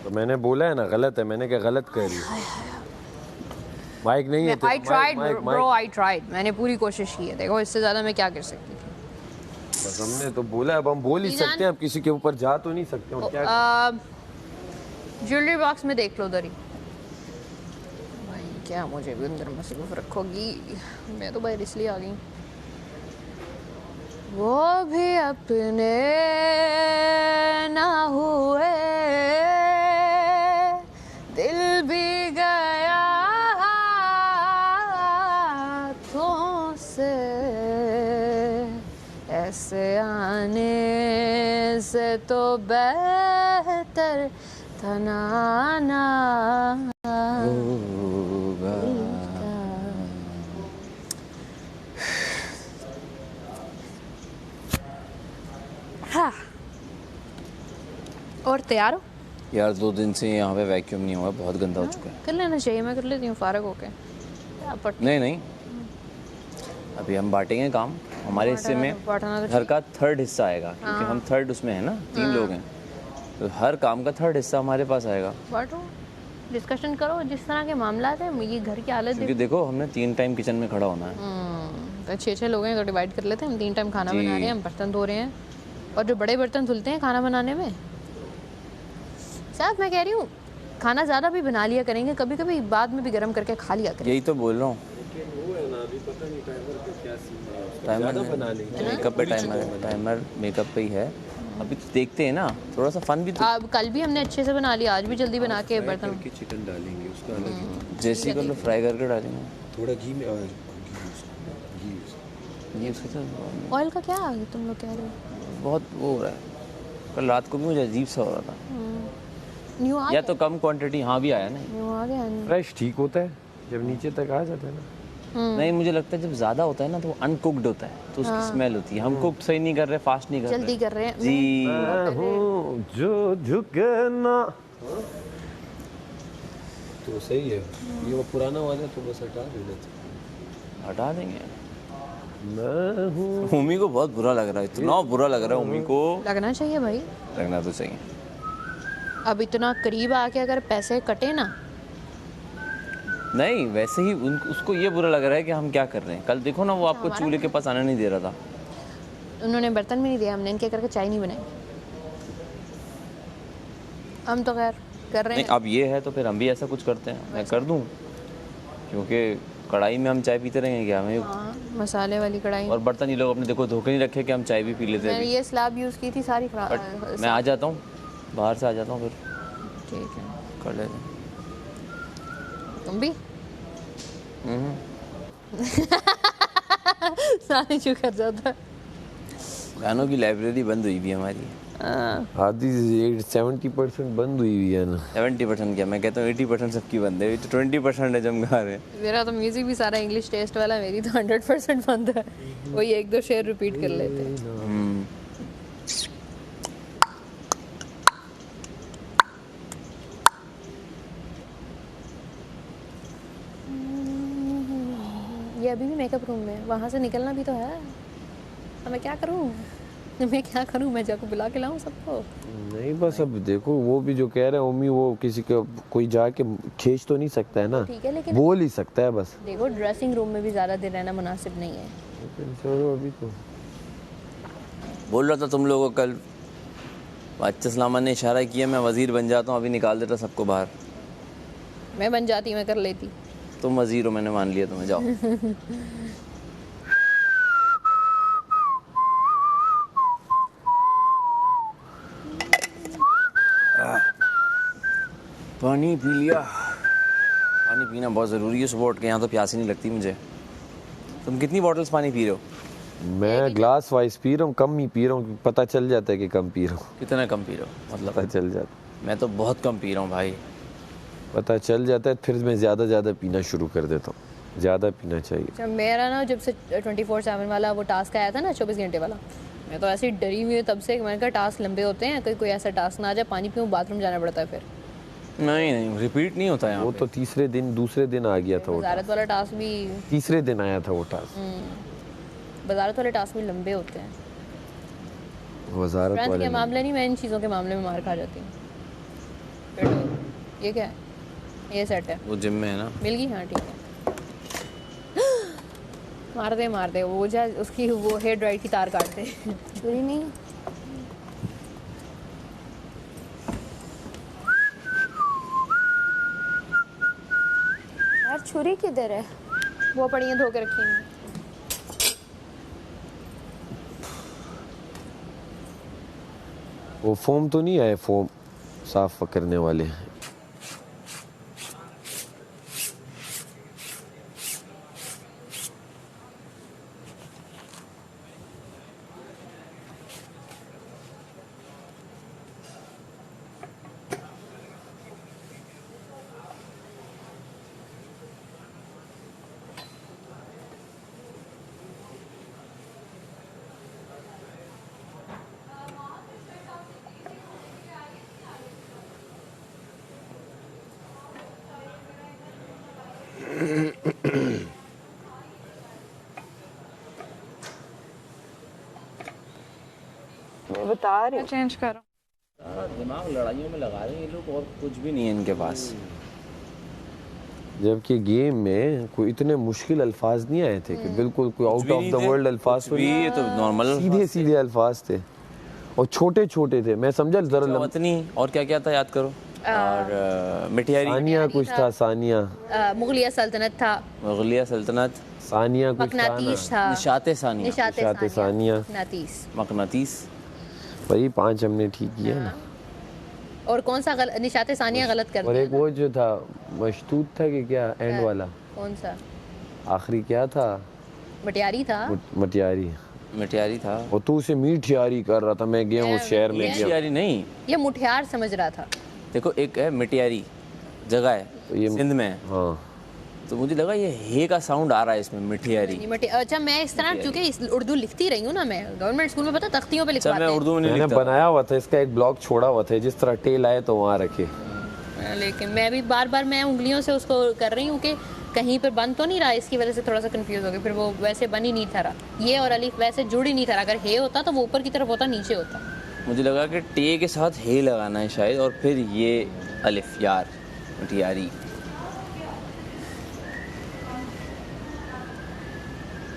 तो मैंने बोला है ना गलत है, मैंने क्या गलत कर रही है? माइक नहीं है I tried bro, I tried, मैंने पूरी कोशिश की है। देखो इससे ज्यादा मैं क्या कर सकती थी। बस हमने तो बोला, अब हम बोल ही सकते हैं, अब किसी के ऊपर जा तो नहीं सकते। और क्या ज्वेलरी बॉक्स में देख लो उधर ही। भाई क्या मुझे भी अंदर मसरूफ रखोगी? मैं तो बाहर इसलिए आ गई। वो भी अपने ना हुए, दिल भी गया हाथों से, ऐसे आने से तो बेहतर था ना होगा। हाँ। और तैयार हो? यार 2 दिन से यहाँ पे वैक्यूम नहीं हुआ, बहुत गंदा हो चुका है। कर लेना चाहिए, मैं कर लेती हूँ फारग होके। नहीं, अभी हम बांटेंगे काम। हमारे हिस्से में घर का 3rd हिस्सा आएगा, क्योंकि हम 3rd उसमें है ना, 3 लोग हैं, तो हर काम का 3rd हिस्सा हमारे पास आएगा। बांटो, डिस्कशन करो, जिस तरह के मामला है। ये घर की हालत क्योंकि देखो हमने 3 टाइम किचन में खड़ा होना है। तो 6 लोग हैं तो डिवाइड कर लेते हैं। हम 3 टाइम खाना बना रहे हैं, हम बर्तन धो रहे हैं, और जो बड़े बर्तन धुलते हैं खाना बनाने में। साहब मैं कह रही हूँ खाना ज़्यादा भी बना लिया करेंगे, कभी कभी बाद में भी गर्म करके खा लिया करेंगे। यही तो बोल रहा हूँ। टाइमर मेकअप पे टाइमर मेकअप पे ही है। अभी तो देखते हैं ना, थोड़ा सा फन भी तो। अब कल भी हमने अच्छे से बना लिया, आज भी जल्दी बना के बर्तन। चिकन डालेंगे उसका अलग, जैसे कर लो, फ्राई करके डालेंगे थोड़ा घी में। ये उसके ऑयल का क्या आ गया तुम लोग कह रहे हो? बहुत वो हो रहा है। कल रात को भी मुझे अजीब सा हो रहा था। न्यू आ या तो कम क्वांटिटी, हाँ भी आया ना। न्यू आ गया। फ्रेश ठीक होता है जब नीचे तक आ जाता है ना। नहीं, मुझे लगता है जब ज़्यादा होता है ना तो वो अनकुक्ड होता है, तो उसकी स्मेल होती है। हम कुक्ड सही नहीं कर रहे, फास्ट नहीं कर रहे, जल्दी कर रहे हैं जी। मैं हूँ जो झुकना तो सही है। ये वो पुराना वाला तो बस हटा देना, हटा देंगे। मैं हूँ। उम्मी को बहुत बुरा लग रहा है, इतना बुरा लग रहा है उम्मी को। लगना चाहिए भाई, लगना तो चाहिए। अब इतना करीब आके अगर पैसे कटे ना। नहीं, वैसे ही उसको ये बुरा लग रहा है कि हम क्या कर रहे हैं। कल देखो ना, वो आपको चूल्हे के पास आने नहीं दे रहा था। उन्होंने बर्तन भी नहीं दिया, हमने इनके करके चाय नहीं बनाई। हम तो खैर कर रहे हैं। नहीं, अब ये है तो फिर हम भी ऐसा कुछ करते हैं। मैं कर दूं, क्योंकि कढ़ाई में हम चाय पीते रहेंगे क्या हमें? हाँ, मसाले वाली कढ़ाई। और बर्तन ये लोग अपने देखो धोखे नहीं रखे कि हम चाय भी पी लेते हैं। मैंने ये स्लैब यूज़ की थी सारी। मैं आ जाता हूँ, बाहर से आ जाता हूँ, फिर ठीक है कर लेते हैं। तुम भी सारे चुप कर जाता। गानों की लाइब्रेरी बंद हुई भी हमारी। आधी 70% बंद हुई हुई है ना। 70% क्या, मैं कहता हूँ 80% सबकी बंद है, 20% है जब गा रहे हैं। मेरा तो म्यूजिक भी सारा इंग्लिश टेस्ट वाला, मेरी तो 100% बंद है। वही 1-2 शेर रिपीट कर लेते हैं। ये अभी भी मेकअप रूम में, वहाँ से निकलना भी तो है। अब मैं क्या करूँ? मैं जाकर बुला के लाऊं सबको? नहीं, बस अब देखो, वो भी जो कह रहे हैं उम्मी, वो किसी का कोई जाके खींच तो नहीं सकता है ना। ठीक है, लेकिन बोल ही सकता है बस। देखो ड्रेसिंग रूम में भी ज़्यादा देर रहना मुनासिब नहीं है। चलो अभी तो बोल रहा था तुम लोगों को कल, अच्छा सलामा ने इशारा किया मैं वजीर बन जाता हूँ, अभी निकाल देता सबको बाहर। मैं बन जाती, मैं कर लेती। तुम वजीर हो, मैंने मान लिया तुम्हें, जाओ। पानी पी लिया। पानी पीना बहुत ज़रूरी है सुबह उठ के, यहाँ तो प्यास ही नहीं लगती मुझे। तुम कितनी बॉटल्स पानी पी रहे हो? मैं ग्लास वाइज पी रहा हूँ, कम ही पी रहा हूँ, पता चल जाता है कि कम पी रहा हूँ। कितना कम पी रहे हो मतलब? पता चल जाता। मैं तो बहुत कम पी रहा हूँ भाई। पता चल जाता है, फिर मैं ज़्यादा पीना शुरू कर देता हूँ। ज़्यादा पीना चाहिए। मेरा ना जब से 24/7 वाला वो टास्क आया था ना, 24 घंटे वाला, मैं तो ऐसे ही डरी हुई हूँ तब से। मैंने कहा टास्क लंबे होते हैं, कोई ऐसा टास्क ना आ जाए पानी पीऊँ बाथरूम जाना पड़ता है फिर। नहीं रिपीट नहीं होता है। वो तो दूसरे दिन आ गया था वो वजारत वाला टास्क भी तीसरे दिन आया था वो टास्क। वजारत वाले टास्क भी लंबे होते हैं। वजारत फ्रेंड्स वाले के मामले नहीं, मैं इन चीज़ों के मामले में मार खा जाती हूँ। ये क्या है? ये सेट है, वो जिम में है ना। मिल गई, हाँ ठीक है। मार दे वो जा उसकी वो हेयर ड्रायर की तार काट दे। बुरी नहीं। यार छुरी किधर है? वो पड़ी है, धो के रखी है। वो फोम तो नहीं आए, फोम साफ करने वाले। मैं बता रही हूँ। चेंज करो। दिमाग लड़ाइयों में लगा रहे हैं ये लोग और कुछ भी नहीं है इनके पास। जबकि गेम में कोई इतने मुश्किल अल्फाज नहीं आए थे कि बिल्कुल कोई आउट ऑफ द वर्ल्ड अल्फाज भी, ये तो नॉर्मल सीधे सीधे अल्फाज थे और छोटे छोटे थे। मैं समझा जरा वतनी और क्या क्या था याद करो। और मिठियारी, सानिया कुछ था, सानिया, मुगलिया सल्तनत था, मुगलिया सल्तनत, सानिया कुछ मकनातीस था, निशाते सानिया, निशाते सानिया, मकनातीस। वही 5 हमने ठीक किया ना। और कौन सा निशाते सानिया गलत कर दिया? और एक वो जो था मशतूत था कि क्या एंड वाला, कौन सा आखिरी क्या था? मटियारी था। मिठियारी था। और तू उसे मीठियारी कर रहा था। मैं गया उस शहर में, मिठियारी नहीं, ये मुठियार समझ रहा था। देखो एक है मिठियारी जगह है तो ये सिंध में। हाँ, तो मुझे लगा ये हे का साउंड आ रहा है इसमें, मिठियारी। अच्छा मैं इस तरह क्योंकि उर्दू लिखती रही हूँ ना, मैं गवर्नमेंट स्कूल में पता तख्तियों पे लिखवाते मैं हैं। उर्दू में नहीं मैंने लिखता। बनाया हुआ था इसका एक ब्लॉग छोड़ा हुआ था, जिस तरह टेल आए तो वहाँ रखे। लेकिन मैं भी बार बार मैं उंगलियों से उसको कर रही हूँ कि कहीं पर बन तो नहीं रहा, इसकी वजह से थोड़ा सा कंफ्यूज हो गया। फिर वो वैसे बन ही नहीं था रहा, ये और अलिफ वैसे जुड़ ही नहीं था। अगर हे होता तो वो ऊपर की तरफ होता, नीचे होता। मुझे लगा कि टे के साथ हे लगाना है शायद, और फिर ये अलिफ, यार मिठियारी।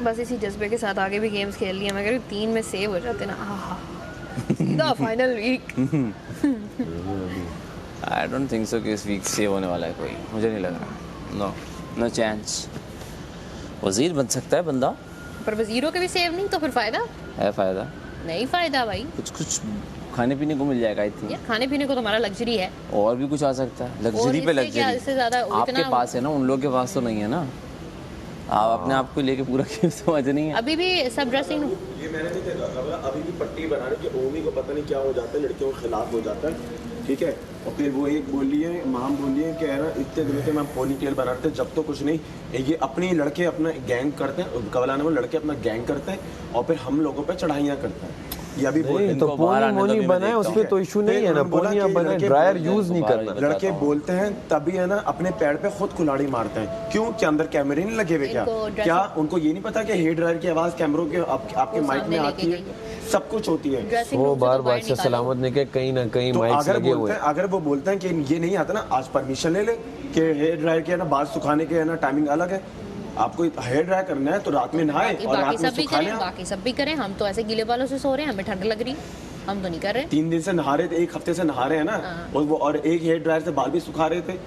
बस इसी जज्बे के साथ आगे भी गेम्स खेल लिया। मैं कह रही हूँ 3 में सेव हो जाते ना, आहा सीधा final week. I don't think so कि इस वीक सेव होने वाला है कोई, मुझे नहीं लग रहा। No chance. वजीर बन सकता है बंदा, पर वजीरों के भी सेव नहीं तो फिर फायदा है। फायदा नहीं, फायदा भाई कुछ खाने पीने को मिल जाएगा। आई थिंक यार खाने पीने को तो हमारा लग्जरी है, और भी कुछ आ सकता है। लग्जरी पे लग्जरी इससे ज्यादा आपके पास है ना, उन लोगों के पास तो नहीं है ना। आप अपने आप को लेके पूरा गेम समझ नहीं है। अभी भी सब ड्रेसिंग ये मैंने नहीं देखा खबर, अभी भी पट्टी बना रही कि ओमी को पता नहीं क्या हो जाता है, लड़कियों के खिलाफ हो जाता है, ठीक है। और फिर वो एक बोली है, माम बोली है कि है ना इतने दिनों से मैं पोनी टेल बना रहे थे, जब तो कुछ नहीं, ये अपनी लड़के अपना गैंग करते हैं, कवलाना में लड़के अपना गैंग करते हैं और फिर हम लोगों पे चढ़ाइयाँ करते हैं। ये अभी नहीं तो पोनी मोनी बनाए उस पे तो इशू नहीं है ना, पोनिया बनाए, ड्रायर यूज नहीं करना। लड़के बोलते हैं तभी है ना अपने पैर पे खुद कुल्हाड़ी मारते हैं। क्यों? कि अंदर कैमरे नहीं लगे हुए? क्या उनको ये नहीं पता कि हेयर ड्रायर की आवाज कैमरों के आपके माइक में आती है? सब कुछ होती है। वो बार बादशाह सलामत ने कहा कहीं ना कहीं माइक लगे हुए हैं। अगर वो बोलते हैं कि ये नहीं आता ना, आज परमिशन ले ले कि हेयर ड्रायर के है ना बाल सुखाने के है ना टाइमिंग अलग है, आपको हेयर ड्राई करना है तो रात में नहाए और रात में सुखा लें। बाकी सब भी करें, हम तो ऐसे गीले बालों से सो रहे हैं, हमें ठंड लग रही, हम तो नहीं कर रहे। 3 दिन से नहा रहे थे, 1 हफ्ते से नहा रहे हैं ना, और एक हेयर ड्रायर से बाल भी सुखा रहे थे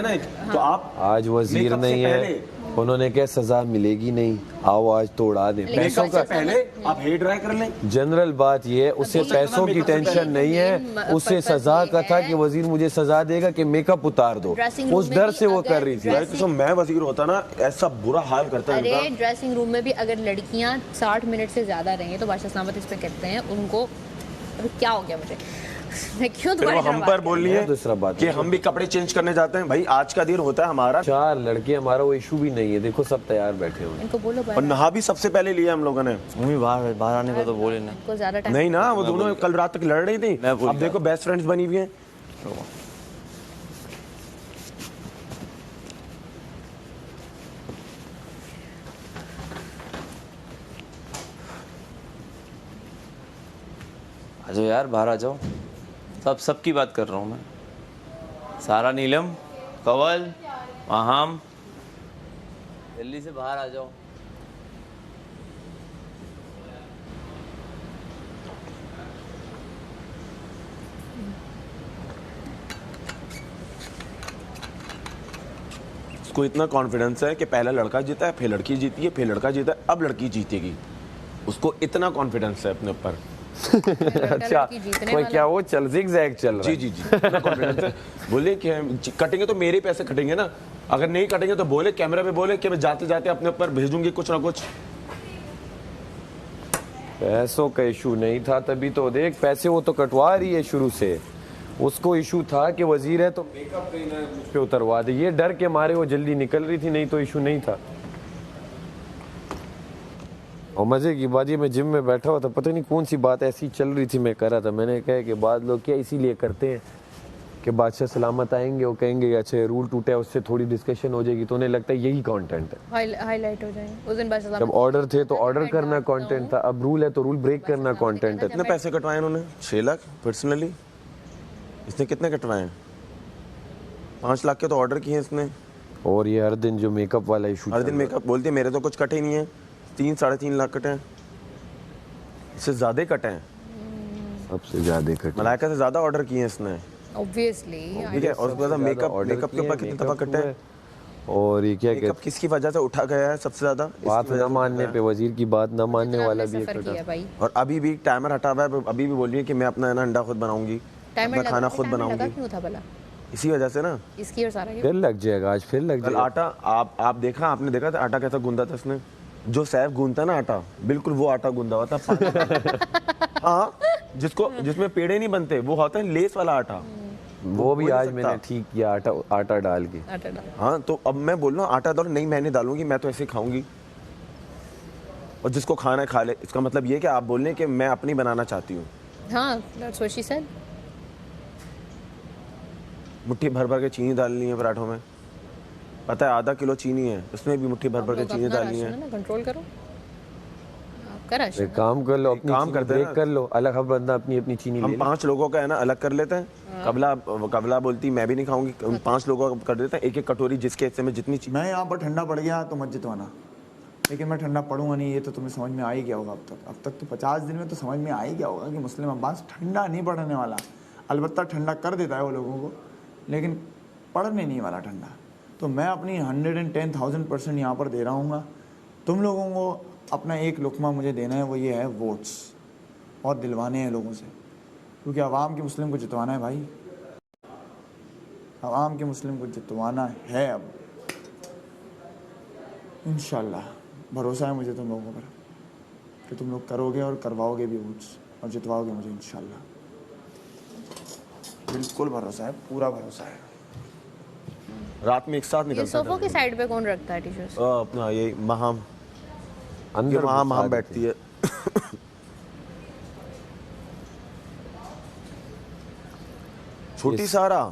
ना तो आप आज वजीर नहीं है, उन्होंने क्या सजा मिलेगी नहीं, आओ आज तो उड़ा दें। पैसों का पहले आप हेयर ड्राई कर लें। जनरल बात ये है, उससे पैसों की टेंशन नहीं है, उससे सजा का था कि वजीर मुझे सजा देगा कि मेकअप उतार दो, उस डर से वो कर रही थी। तो मैं वजीर होता ना ऐसा बुरा हाल करता है। अरे ड्रेसिंग रूम में भी अगर लड़कियां 60 मिनट से ज्यादा रहेंगे तो बादशाह सलामत इस पे कहते हैं उनको, अभी क्या हो गया मुझे, मैं क्यों तुम्हारी हम पर बोल रही है दूसरा बात कि हम भी कपड़े चेंज करने जाते हैं। भाई आज का दिन होता है हमारा, 4 लड़के, हमारा वो इशू भी नहीं है, देखो सब तैयार बैठे हुए हैं। इनको बोलो और नहा भी सबसे पहले लिया हम लोगों ने। मम्मी बाहर आने को तो बोले ना, इनको ज्यादा टाइम नहीं ना, वो दोनों कल रात तक लड़ रही थी, अब देखो बेस्ट फ्रेंड्स बनी हुई हैं। आ जाओ यार, बाहर आ जाओ। सबकी बात कर रहा हूँ मैं। सारा, नीलम, कवल, माहम, जल्दी से बाहर आ जाओ। उसको इतना कॉन्फिडेंस है कि पहला लड़का जीता है, फिर लड़की जीती है, फिर लड़का जीता है, अब लड़की जीतेगी। उसको इतना कॉन्फिडेंस है अपने ऊपर। अच्छा, कोई क्या वो zigzag चल रहा है? जी इतना कॉन्फिडेंस है। बोले कि कटेंगे तो मेरे पैसे कटेंगे ना, अगर नहीं कटेंगे तो बोले, कैमरा पे बोले कि मैं जाते जाते अपने ऊपर भेजूंगी कुछ ना कुछ। पैसों का इशू नहीं था तभी तो देख, पैसे वो तो कटवा रही है शुरू से। उसको इशू था कि वजीर है तो मेकअप ट्रेनर मुझ पे उतरवा दे, ये डर के मारे वो जल्दी निकल रही थी, नहीं तो इशू नहीं था। और मजे की बात, ये मैं जिम में बैठा हुआ था, पता नहीं कौन सी बात ऐसी चल रही थी, मैं कर रहा था। मैंने कहा कि बाद लोग क्या इसीलिए करते हैं कि बादशाह सलामत आएंगे, वो कहेंगे अच्छा रूल टूटा है, उससे थोड़ी डिस्कशन हो जाएगी, तो उन्हें लगता है यही कंटेंट है, हाईलाइट हो जाएंगे। उस दिन बादशाह जब ऑर्डर थे तो ऑर्डर करना कंटेंट था, अब रूल है तो रूल ब्रेक करना कंटेंट है। कितने पैसे कटवाए उन्होंने? 6 लाख पर्सनली। इसने कितने कटवाए? 5 लाख के तो ऑर्डर किए इसने। और ये हर दिन जो मेकअप वाला इशू, हर दिन मेकअप बोलती है, मेरे तो कुछ कटे नहीं है, 3-3.5 लाख कटे हैं, इससे ज्यादा कटे हैं, सबसे ज्यादा कटे, मलाइका से ज्यादा ऑर्डर किए हैं इसने ऑब्वियसली। ठीक है, और उसके बाद मेकअप के ऊपर कितने दफा कटे हैं। और ये क्या कहते, किसकी वजह से उठा गया है सबसे ज्यादा? बात न मानने पे, वजीर की बात न मानने वाला भी एक। और अभी भी टाइमर हटा हुआ है, अभी भी बोल रही है कि मैं अपना अंडा खुद बनाऊंगी, अपना खाना खुद बनाऊंगी। क्यों था भला? इसी वजह से ना, इसकी और सारा फिर लग जाएगा, आज फिर लग जाएगा। आटा आपने देखा था आटा कैसा गूंदा था इसने? जो सैफ गूंदता ना आटा, बिल्कुल वो आटा गूंदा हुआ था। हाँ, जिसमें पेड़े नहीं बनते, वो होता है लेस वाला आटा। वो भी आज मैंने ठीक किया, आटा डाल के। हाँ, तो अब मैं बोल रहा हूँ आटा डालो, नहीं मैं नहीं डालूंगी, मैं तो ऐसे खाऊंगी, और जिसको खाना है खा ले। इसका मतलब ये कि आप बोल रहे हैं कि मैं अपनी बनाना चाहती हूँ। हाँ, that's what she said। मुट्ठी भर भर के चीनी डालनी है पराठों में, पता है आधा किलो चीनी है, उसमें भी मुट्ठी भर भर के चीनी डालनी है। कंट्रोल करो, एक काम कर लो, अपनी काम करते ब्रेक कर लो, अलग हर बंदा अपनी अपनी चीनी हम 5 लोगों का है ना अलग कर लेते हैं। कबला बोलती मैं भी नहीं खाऊंगी, 5 लोगों का कर देते हैं, एक कटोरी जिसके हिस्से में जितनी। मैं यहाँ पर ठंडा पड़ गया तो मत जितवाना, लेकिन मैं ठंडा पड़ूंगा नहीं, ये तो तुम्हें समझ में आ ही गया होगा। अब तक तो 50 दिन में तो समझ में आ ही गया होगा कि मुस्लिम अब्बास ठंडा नहीं पड़ने वाला। अलबत्ता ठंडा कर देता है वो लोगों को, लेकिन पड़ने नहीं वाला ठंडा। तो मैं अपनी 110,000% यहाँ पर दे रहा हूँ। तुम लोगों को अपना एक लुकमा मुझे देना है, वो ये है वोट्स, और दिलवाने हैं लोगों से, क्योंकि आवाम के मुस्लिम को जितवाना है भाई, आवाम के मुस्लिम को जितवाना है। अब इंशाल्लाह भरोसा है मुझे तुम लोगों पर कि तुम लोग करोगे और करवाओगे भी वोट्स और जितवाओगे मुझे, इंशाल्लाह बिल्कुल भरोसा है, पूरा भरोसा है। रात में एक साथ निकलता है। सोफा की साइड पे कौन रखता है टिश्यूज? अपना ये महाम, अंदर महाम बैठती है। छोटी सारा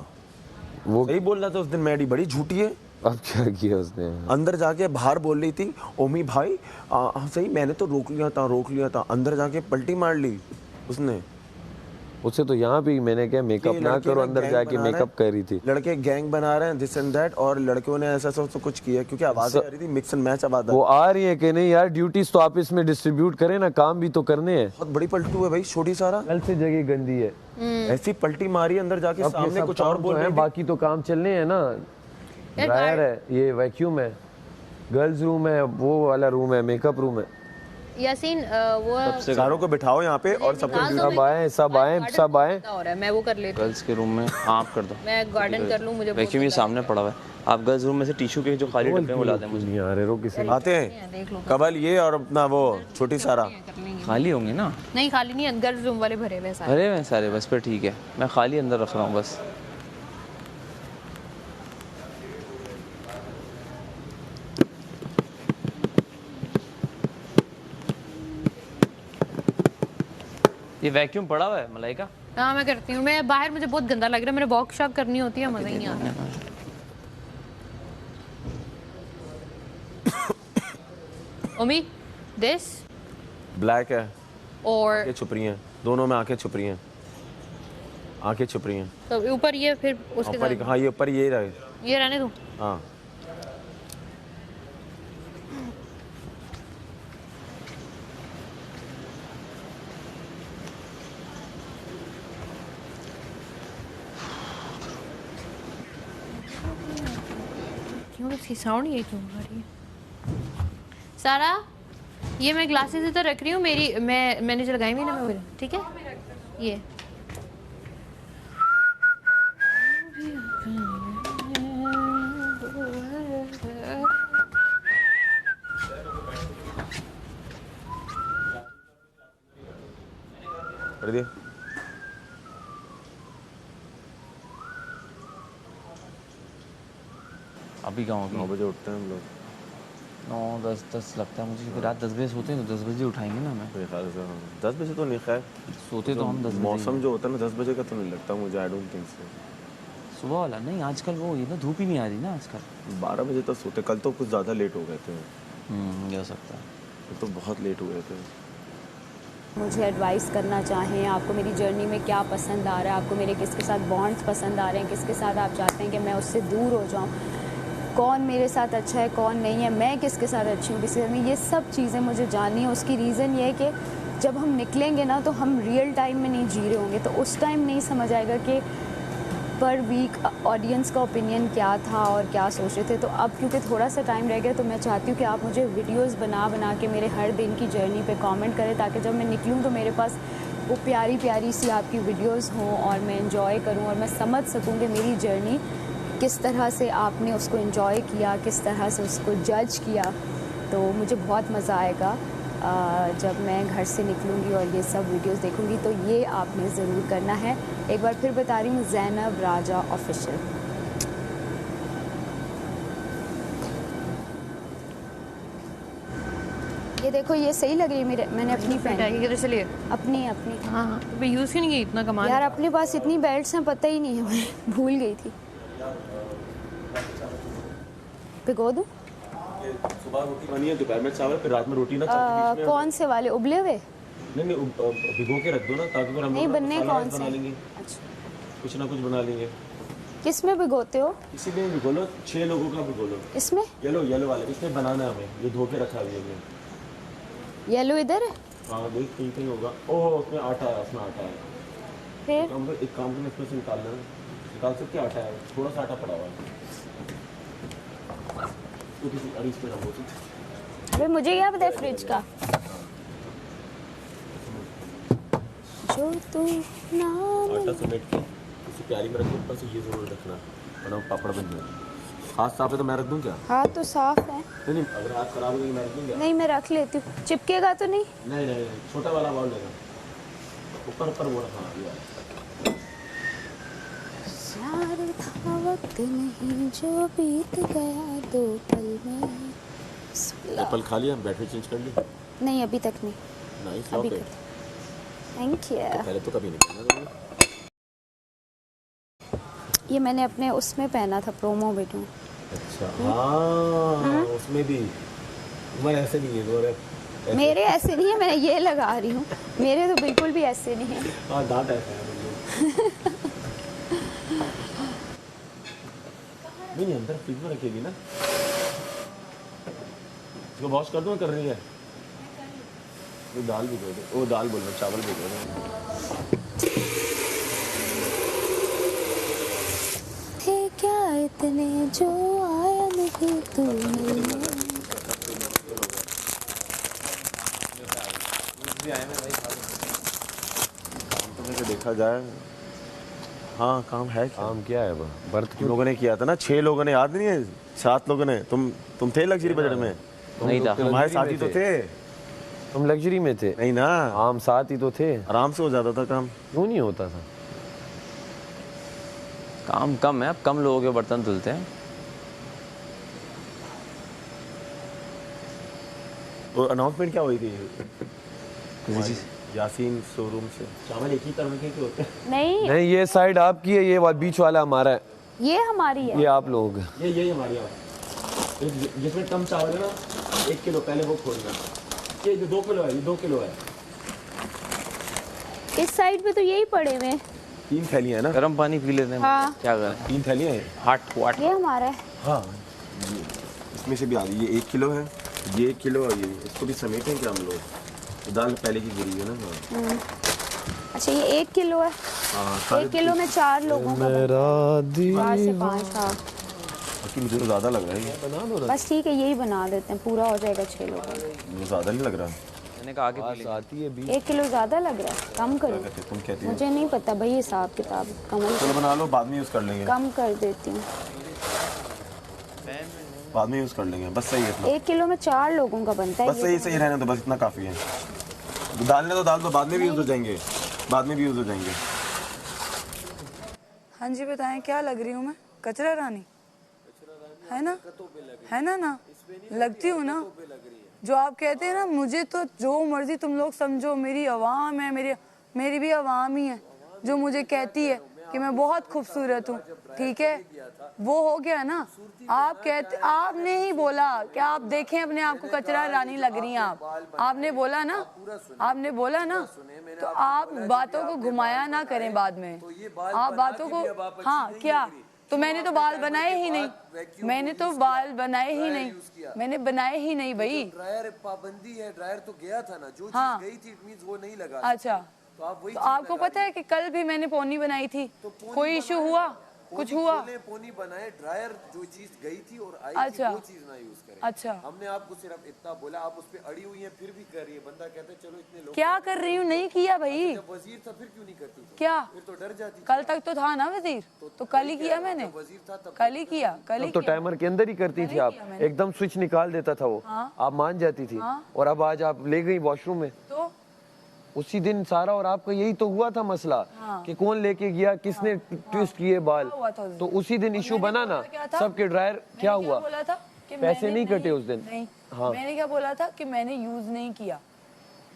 वो सही बोल रहा था उस दिन, मैडी बड़ी झूठी है। अब क्या किया उसने? अंदर जाके बाहर बोल रही थी ओमी भाई सही मैंने तो रोक लिया था, अंदर जाके पलटी मार ली उसने। उससे तो यहाँ पे मैंने क्या मेकअप ना करो, अंदर जाके मेकअप कर रही थी। लड़के गैंग बना रहे हैं दिस एंड दैट, और लड़कियों ने ऐसा सब कुछ किया क्योंकि आवाज आ रही थी, मिक्स एंड मैच आवाज। वो आ रही है कि नहीं यार, ड्यूटीज तो आप इसमें डिस्ट्रीब्यूट करें ना, काम भी तो करने हैं। बहुत बड़ी पलटू है भाई, छोटी सारा कल से जगह गंदी है, ऐसी पल्टी मारी अंदर जाके, सामने कुछ और बोल रहे हैं, बाकी तो काम चलने हैं ना। ड्रायर है, ये वैक्यूम है, गर्ल्स रूम है, वो वाला रूम है, मेकअप रूम है। यासीन वो सारों को बिठाओ यहाँ पे और सब आए। मैं वो कर लेती हूँ गर्ल्स के रूम में। आप कर दो, मैं गार्डन कर लूँ, मुझे वैक्यूम ये सामने पड़ा हुआ है। आप गर्ल्स रूम में से टिश्यू के जो खाली डब्बे हैं वो ला दें मुझे। नहीं आ रहे, रो किसी आते हैं कबल ये और अपना वो छोटी सारा खाली होंगे ना? नहीं खाली नहीं, अंदर रूम वाले भरे हुए सारे। भरे हुए सारे, बस फिर ठीक है, मैं खाली अंदर रख रहा हूँ बस। ये वैक्यूम पड़ा हुआ है मलाइका? हाँ मैं करती हूँ, मैं बाहर मुझे बहुत गंदा लग रहा है, मेरे वॉक शॉप करनी होती है, मजा ही नहीं आता। ब्लैक है और ये छुप रही हैं। दोनों में आंखें छुप रही हैं, आंखें छुप रही हैं। तो ऊपर ये फिर उसके ऊपर, हाँ ये ऊपर ये रहे, ये रहने दूं। हाँ क्यों इसकी साउंड ये क्यों आ रही है? सारा ये मैं ग्लासेस इधर रख रही हूँ, मैंने जो लगाई हुई ना मैं, ठीक है ये कर दिया। अभी कहाँ होगी? 9 बजे उठते हैं हम लोग। 9-10 लगता है मुझे, क्योंकि रात 10 बजे सोते हैं तो 10 बजे उठाएंगे ना हमें। मेरे ख्याल से 10 बजे तो नहीं, खैर सोते तो हम 10 बजे। मौसम जो होता है ना 10 बजे का तो नहीं लगता मुझे, आई डोंट थिंक सो। सुबह वाला नहीं, आजकल वो ये ना धूप ही नहीं आ रही ना आजकल। 12 बजे तक सोते, कल तो कुछ ज़्यादा लेट हो गए थे। ये हो सकता है, कल तो बहुत लेट हो गए थे। मुझे एडवाइस करना चाहें, आपको मेरी जर्नी में क्या पसंद आ रहा है, आपको मेरे किसके साथ बॉन्ड्स पसंद आ रहे हैं, किसके साथ आप चाहते हैं कि मैं उससे दूर हो जाऊं, कौन मेरे साथ अच्छा है कौन नहीं है, मैं किसके साथ अच्छी हूँ किसके साथ नहीं, ये सब चीज़ें मुझे जाननी है। उसकी रीज़न ये है कि जब हम निकलेंगे ना तो हम रियल टाइम में नहीं जी रहे होंगे, तो उस टाइम नहीं समझ आएगा कि पर वीक ऑडियंस का ओपिनियन क्या था और क्या सोच रहे थे। तो अब क्योंकि थोड़ा सा टाइम रह गया तो मैं चाहती हूँ कि आप मुझे वीडियोस बना के मेरे हर दिन की जर्नी पे कमेंट करें, ताकि जब मैं निकलूँ तो मेरे पास वो प्यारी प्यारी सी आपकी वीडियोस हों और मैं एंजॉय करूँ और मैं समझ सकूँ कि मेरी जर्नी किस तरह से आपने उसको एंजॉय किया, किस तरह से उसको जज किया। तो मुझे बहुत मज़ा आएगा जब मैं घर से निकलूँगी और ये सब वीडियोस देखूँगी। तो ये आपने ज़रूर करना है। एक बार फिर बता रही हूँ, ज़ैनब राजा ऑफिशियल। ये देखो, ये सही लग रही है मेरे, मैंने अपनी पहनी किधर से लिए? अपनी। हाँ तो यूज़ क्यों नहीं की इतना कमाल? यार अपने पास इतनी बेल्ट्स हैं, पता ही नहीं है, मैं भूल गई थी। भिगो दूँ? सुबह रोटी बनी है, दोपहर में चावल, फिर रात में रोटी ना चावल। कौन से वाले उबले हुए? नहीं भिगो के रख दो ना, ताकि फिर हम नहीं बनने कौन से बना लेंगे। अच्छा, कुछ ना कुछ बना लेंगे। किस में भिगोते हो? इसी में भिगो लो, 6 लोगों का भिगो लो। इसमें येलो वाले, इसमें बनाना है हमें, ये धो के रखा हुआ है। येलो इधर है? हाँ देख कहीं होगा। ओह उसमें आटा है, उसमें आटा है। फिर एक काम करना, इसमें से निकाल लेना, निकाल सकते आटा है, थोड़ा सा आटा पड़ा हुआ है तो किसी अरीस पे रखो। अबे मुझे क्या पता है फ्रिज का। जो तू नाम आटा समेट के किसी प्यारी में रख दो, ऊपर से ये जरूर रखना वरना पापड़ बन जाए। हाथ साफ है तो मैं रख दूं क्या? हाथ तो साफ है। नहीं अगर हाथ खराब हो गई मैं रख दूं क्या? नहीं मैं रख लेती हूँ, चिपकेगा तो नहीं? नहीं छोटा वाला बाउल लेना, ऊपर वो रखना। यार था वक्त नहीं जो बीत गया 2 पल में। एप्पल खा लिया, बैटरी चेंज कर ली? नहीं अभी तक नहीं। नाइस, अभी ओके। Thank you. पहले तो कभी नहीं पहना था। ये मैंने अपने उसमें पहना था, प्रोमो वीडियो। अच्छा हाँ, उसमें भी तुम्हारे ऐसे नहीं है, मेरे ऐसे नहीं है, मैं ये लगा रही हूँ, मेरे तो बिल्कुल भी ऐसे नहीं है। हाँ दांत ऐसा है। नहीं अंदर फ्रिज में रखेगी ना, इसको वॉश कर दो, कर रही है वो दाल भी दो, वो दाल बोल रहा, चावल भी दो। थे क्या इतने जो आया नहीं तू मिलने। देखा जाए, हाँ काम है। काम क्या है? बर्थ लोगों ने किया था ना, 6 लोगों ने, याद नहीं है? 7 लोगों ने। तुम थे लग्जरी बजट में? नहीं था, हमारे साथ ही तो थे। तुम लग्जरी में थे? नहीं ना, हम साथ ही तो थे। आराम से हो जाता था काम। क्यों नहीं होता था? काम कम है, अब कम लोगों के बर्तन धुलते हैं। वो अनाउंसमेंट क्या हुई थी? यासीन शोरूम से चावल एक ही तरह के होते हैं? नहीं ये साइड आपकी है, ये बीच वाला हमारा है। ये हमारी है, ये आप लोग। ये हमारी है। जिसमें कम चावल है ना, 1 किलो पहले वो खोलना। ये जो 2 किलो है, ये 2 किलो है। इस साइड पे तो यही पड़े हुए हैं। 3 थैलियां है ना, गर्म पानी पी लेते हैं। हाँ। क्या करें, 3 थैलियां हैं। Hot water. ये हमारा है। हाँ, इसमें से भी आ गई। ये 1 किलो है, ये 1 किलो और ये, इसको भी समेटें क्या हम लोग? दाल पहले की गिरी है ना। अच्छा ये 1 किलो है। 1 किलो में 4 लोगों का 4 से 5। हाँ बाकी मुझे तो ज़्यादा लग रहा है, ये बना दो ना। बस ठीक है, यही बना देते हैं, पूरा हो जाएगा 6 लोगों का। मुझे ज़्यादा नहीं लग रहा। मैंने कहा कि आती है 1 किलो ज़्यादा लग रहा है, कम करो। तुम कहती हो? मुझे नहीं पता भाई हिसाब किताब, कमल चलो बना लो, बाद में यूज़ कर लेंगे। कम कर देती हूँ, बाद में यूज़ कर लेंगे, बस सही है इतना। 1 किलो में 4 लोगों का बनता है। बस सही रहने दो, बस इतना काफ़ी है। डालने तो डाल दो, बाद में भी यूज़ हो जाएंगे, बाद में भी यूज़ हो जाएंगे। हाँ जी बताएं, क्या लग रही हूँ मैं? कचरा रानी है ना? है ना लगती हूँ ना? जो आप कहते हैं ना, मुझे तो जो मर्जी तुम लोग समझो, मेरी आवाम है, मेरी भी आवाम ही है जो मुझे कहती है कि मैं बहुत खूबसूरत हूँ, ठीक है? वो हो गया ना। आप कहते, आपने ही बोला कि आप देखें अपने आप को कचरा रानी लग रही हैं। आपने बोला ना, आपने बोला ना, तो आप बातों को घुमाया ना करें बाद में। आप बातों को, हाँ क्या, तो मैंने तो बाल बनाए ही नहीं, मैंने तो बाल बनाए ही नहीं, मैंने बनाए ही नहीं भाई। ड्रायर पाबंदी है, ड्रायर तो गया था ना, जो हाँ। चीज गई थी इट मींस वो नहीं लगा। अच्छा, तो आप वही तो आपको पता है कि कल भी मैंने पोनी बनाई थी, कोई इशू हुआ? कुछ हुआ? पोनी बनाए, ड्रायर जो चीज गई थी और आई अच्छा। थी वो चीज ना यूज करें। अच्छा, हमने आपको सिर्फ इतना बोला, आप उस पे अड़ी हुई हैं, फिर भी कर रही है। बंदा कहता है चलो इतने लोग क्या कर रही हूँ? नहीं किया भाई। जब वजीर था फिर क्यों नहीं करती? क्या? फिर तो डर जाती। कल तक तो था ना वजीर, तो कल ही किया मैंने, वजीर था तब कल ही किया, कल ही तो किया। टाइमर के अंदर ही करती थी आप, एकदम स्विच निकाल देता था वो, आप मान जाती थी। और अब आज आप ले गई वॉशरूम में, तो उसी दिन सारा और आपका यही तो हुआ था मसला कि कौन लेके गया, किसने ट्विस्ट किए बाल, तो उसी दिन इशू बना ना सबके ड्रायर। क्या हुआ? बोला था कि पैसे नहीं कटे उस दिन। नहीं, हाँ। मैंने क्या बोला था कि मैंने यूज नहीं किया,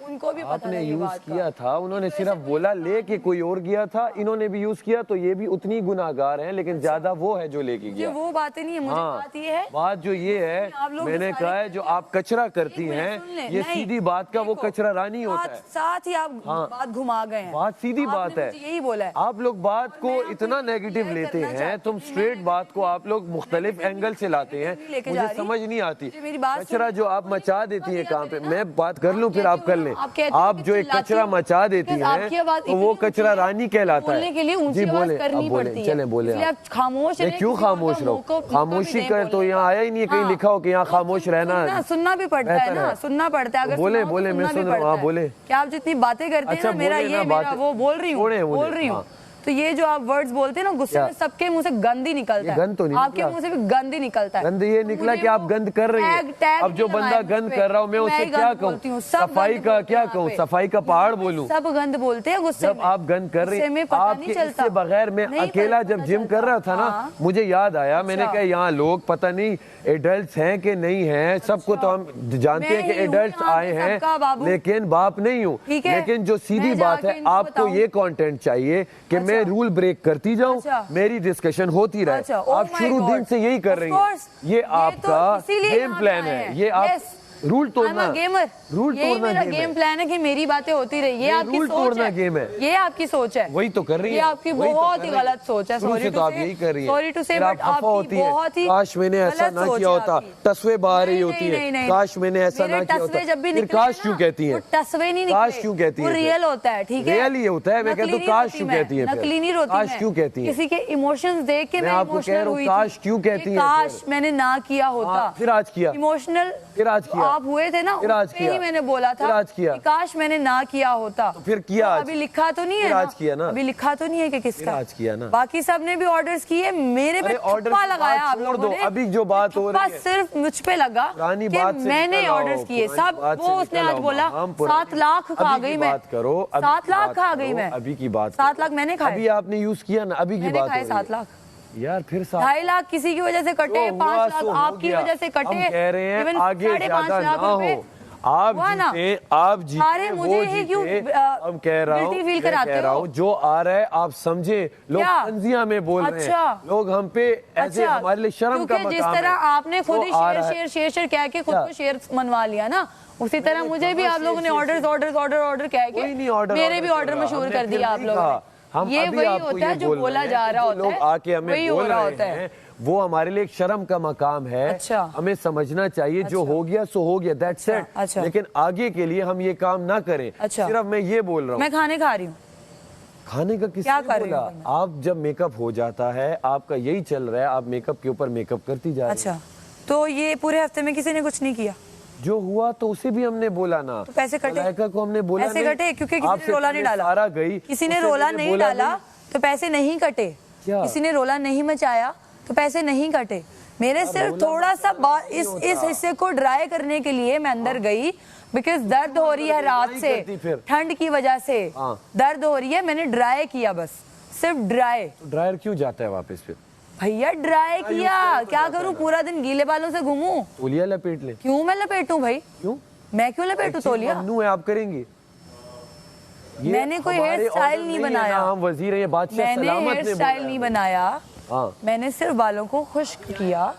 उनको भी पता आपने नहीं यूज बात किया था, उन्होंने सिर्फ बोला लेके कोई और गया था, इन्होंने भी यूज किया, तो ये भी उतनी गुनाहगार हैं, लेकिन ज्यादा वो है जो लेके ये गया। वो बातें नहीं है, मुझे हाँ, बात ये है, बात जो ये है, आप लोग मैंने सारे- कहा है जो आप कचरा करती एक मिनट हैं, सुन लें, ये नहीं, सीधी बात का वो देखो, कचरा रानी होता है। साथ ही आप हाँ। बात घुमा गए हैं। बात सीधी आपने बात है, मुझे यही बोला है। आप लोग बात को मैं इतना आपको नेगेटिव ये लेते करना हैं, चाहती तुम थी, स्ट्रेट मैं बात को आप लोग मुख्तलिफ एंगल से लाते हैं, लेके जा मुझे रही। समझ नहीं आती। मुझे मेरी बात कचरा सुनो। जो आप मचा देती हैं काम पे, मैं बात कर लूं फिर आप कर लें। आप कहती हो आप कि जो एक चिल्लाती कचरा हो, मचा देती because आपकी हैं, आवाज तो वो इतनी कचरा ऊंची है, रानी कहलाता है। बोलने के लिए ऊंची जी आवाज बोले, करनी अब बोले, पड़ती है। चले बोले इसलिए आप खामोश ये रहें, क्यों किसी और खामोश का रहो? मौका भी खामोशी दें कर तो बोलने यहाँ आया ही नहीं, कहीं हाँ। लिखा हो कि यहाँ खामोश रहना। सुनना भी पड़ता है बेहतर ना, है। सुनना पड़ता है। अगर बोले, सुनाओ तो बोले, मैं सुनना भी सुन रहा हूँ, पड़ता हाँ, है। बोले। क्या आप जितनी बातें करते हैं अच्छा, ना, मेरा बोले ना, ये मेरा बातें- वो बोल रही हूँ, बोले, बोल रही हूँ, हाँ। तो ये जो आप वर्ड्स बोलते हैं ना गुस्से क्या? में, सबके मुंह से गंद ही निकलता ये है। गंद तो नहीं आपके निकला। मुंह से भी गंद ही निकलता है। गंद ये निकला कि आप गंद कर रही हैं। अब जो बंदा गंद कर रहा हूँ मैं उससे क्या कहूँ? सफाई का क्या कहूँ? सफाई का पहाड़ बोलूँ? सब गंद बोलते हैं गुस्से जब में। आप गंद कर रही गुस्से में हैं, पता आपके नहीं चलता। इससे बगैर मैं नहीं अकेला पता जब जिम चलता। कर रहा था ना, हाँ। मुझे याद आया, मैंने अच्छा। कहा यहाँ लोग पता नहीं एडल्ट हैं कि नहीं हैं, सबको तो हम जानते मैं हैं कि ही हूँ एडल्ट यहाँ आए पे हैं, सबका बाबू। लेकिन बाप नहीं हूँ। ठीक है। लेकिन जो सीधी मैं बात जाके है, इनको आपको बताऊं। ये कंटेंट चाहिए कि मैं अच्छा। रूल ब्रेक करती जाऊँ, अच्छा। मेरी डिस्कशन होती रहे। अच्छा, oh आप my शुरू God. दिन से यही कर Of रही हैं। course. ये तो आपका इसीलिए गेम यहाँ प्लान पे आए है, हैं। ये आप Yes. रूल तोड़ना, गेमर, रूल यही तोड़ना मेरा गेम गेम है। प्लान है कि मेरी बातें होती रही। ये ये आपकी रूल सोच तोड़ना है, गेम है। ये आपकी सोच है, वही तो कर रही है, ये आपकी वही तो बहुत कर ही रही है। गलत सोच है। शुरू से तो आप यही कर रही हैं। सॉरी टू से, फिर आप बट खफा आपकी होती हैं, बहुत ही काश मैंने ऐसा गलत ना सोच किया है होता, आपकी। तस्वे बाहर रही नहीं, होती नहीं, है, नहीं, काश मैंने ऐसा मेरे ना किया तस्वे होता। जब भी फिर निकले काश ना, क्यों कहती वो हैं? तस्वे नहीं काश निकले, क्यों कहती वो हैं? रियल होता है, ठीक है? रियल ही होता है, मैं नकली कहता हूँ नहीं काश रोती क्यों मैं, कहती हैं? नकली नहीं रोती काश मैं। क्यों कहती हैं? किसी के इमोशंस देख के मैं मैं आपको कह इमोशनल रहा हूँ, हुई काश थी क्यों कहती कि हैं काश फिर? मैंने ना किया होता। हाँ, फिर आज किया। इमोशनल फिर आज किया। आप हुए थे ना, फिर आज उस पे किया। ही मैंने बोला था फिर आज किया। कि काश मैंने ना किया होता। तो फिर किया आज। अभी लिखा तो नहीं है फिर ना, आज किया ना। अभी लिखा तो नहीं है कि फिर किसका। आज किया ना। बाकी सब ने भी ऑर्डर्स किए, मेरे पे अरे ऑर्डर ठप्पा की लगाया बात आप छोड़ लोगों दो, ने। अभी जो बात हो ठप्पा रही है सिर्फ मुझ पे लगा पुरानी कि बात से मैंने निकल आओ, ऑर्डर्स किए पुरानी सब। बात से वो उसने निकल आज आओ, बोला हम पुरानी- 7 लाख खा अभी गई की मैं। बात करो, अभी 7 की लाख बात खा गई करो, मैं। अभी की बात 7 लाख मैंने खाए। अभी आपने यूज किया ना, अभी की मैंने बात खाए हो रही 7 है। लाख। यार फिर 2.5 लाख किसी की वजह से कटे, जो 5 हुआ लाख सो हो आपकी गया। वजह से कटे। हम कह रहे हैं Even आगे 5.5 ज्यादा लाख ना रुपए हो। आप हुआ ना। जीते, आप जीते, सारे मुझे वो ही क्यों, जीते। हम कह रहा हूँ, guilty feel मैं कराते कह रहा हो? हूँ, जो आ रहा है आप समझे, लोग क्या? तंजिया में बोल रहे अच्छा। हैं, लोग हम पे ऐसे, हमारे लिए शर्म का क्योंकि जिस मकाम तरह है। आपने खुद जो ही आ रहा है- शेयर कह के खुद क्या? को शेयर मनवा लिया ना, उसी तरह मुझे भी आप लोगों ने ऑर्डर कह के मेरे भी ऑर्डर मशहूर कर दिया आप लोगों ने। ये वही होता है जो बोला जा रहा होता है, आके हमें बोल रहे हैं, वो हमारे लिए एक शर्म का मकाम है। अच्छा। हमें समझना चाहिए जो हो गया सो हो गया, दैट्स इट। अच्छा। लेकिन आगे के लिए हम ये काम ना करें। अच्छा। सिर्फ मैं ये बोल रहा हूँ, मैं खाने खा रही हूँ। खाने का किसने बोला? आप जब मेकअप हो जाता है, आपका यही चल रहा है, आप मेकअप के ऊपर मेकअप करती जा रही। अच्छा, तो ये पूरे हफ्ते में किसी ने कुछ नहीं किया? जो हुआ तो उसे भी हमने बोला ना, तो पैसे कटे? मलाइका को हमने बोला पैसे कटे क्योंकि किसी ने रोला नहीं डाला। सारा गई, किसी ने रोला नहीं डाला तो पैसे नहीं कटे। किसी ने रोला नहीं मचाया तो पैसे नहीं कटे। मेरे सिर्फ थोड़ा सा इस हिस्से को ड्राई करने के लिए मैं अंदर गई, बिकॉज दर्द हो रही है रात से, ठंड की वजह से दर्द हो रही है, मैंने ड्राई किया, बस सिर्फ ड्राई। ड्रायर क्यों जाता है वापस फिर? भैया ड्राई किया, क्या करूं, पूरा दिन गीले बालों से घूमूं? तौलिया लपेट ले। क्यों मैं लपेटूं भाई? क्यों मैं क्यों लपेटूं तौलिया? है आप करेंगे? मैंने कोई हेयर स्टाइल नहीं बनाया, हम वजीर हैं, बादशाह मैंने हेयर स्टाइल नहीं बनाया। मैंने सिर्फ बालों को खुश्क किया।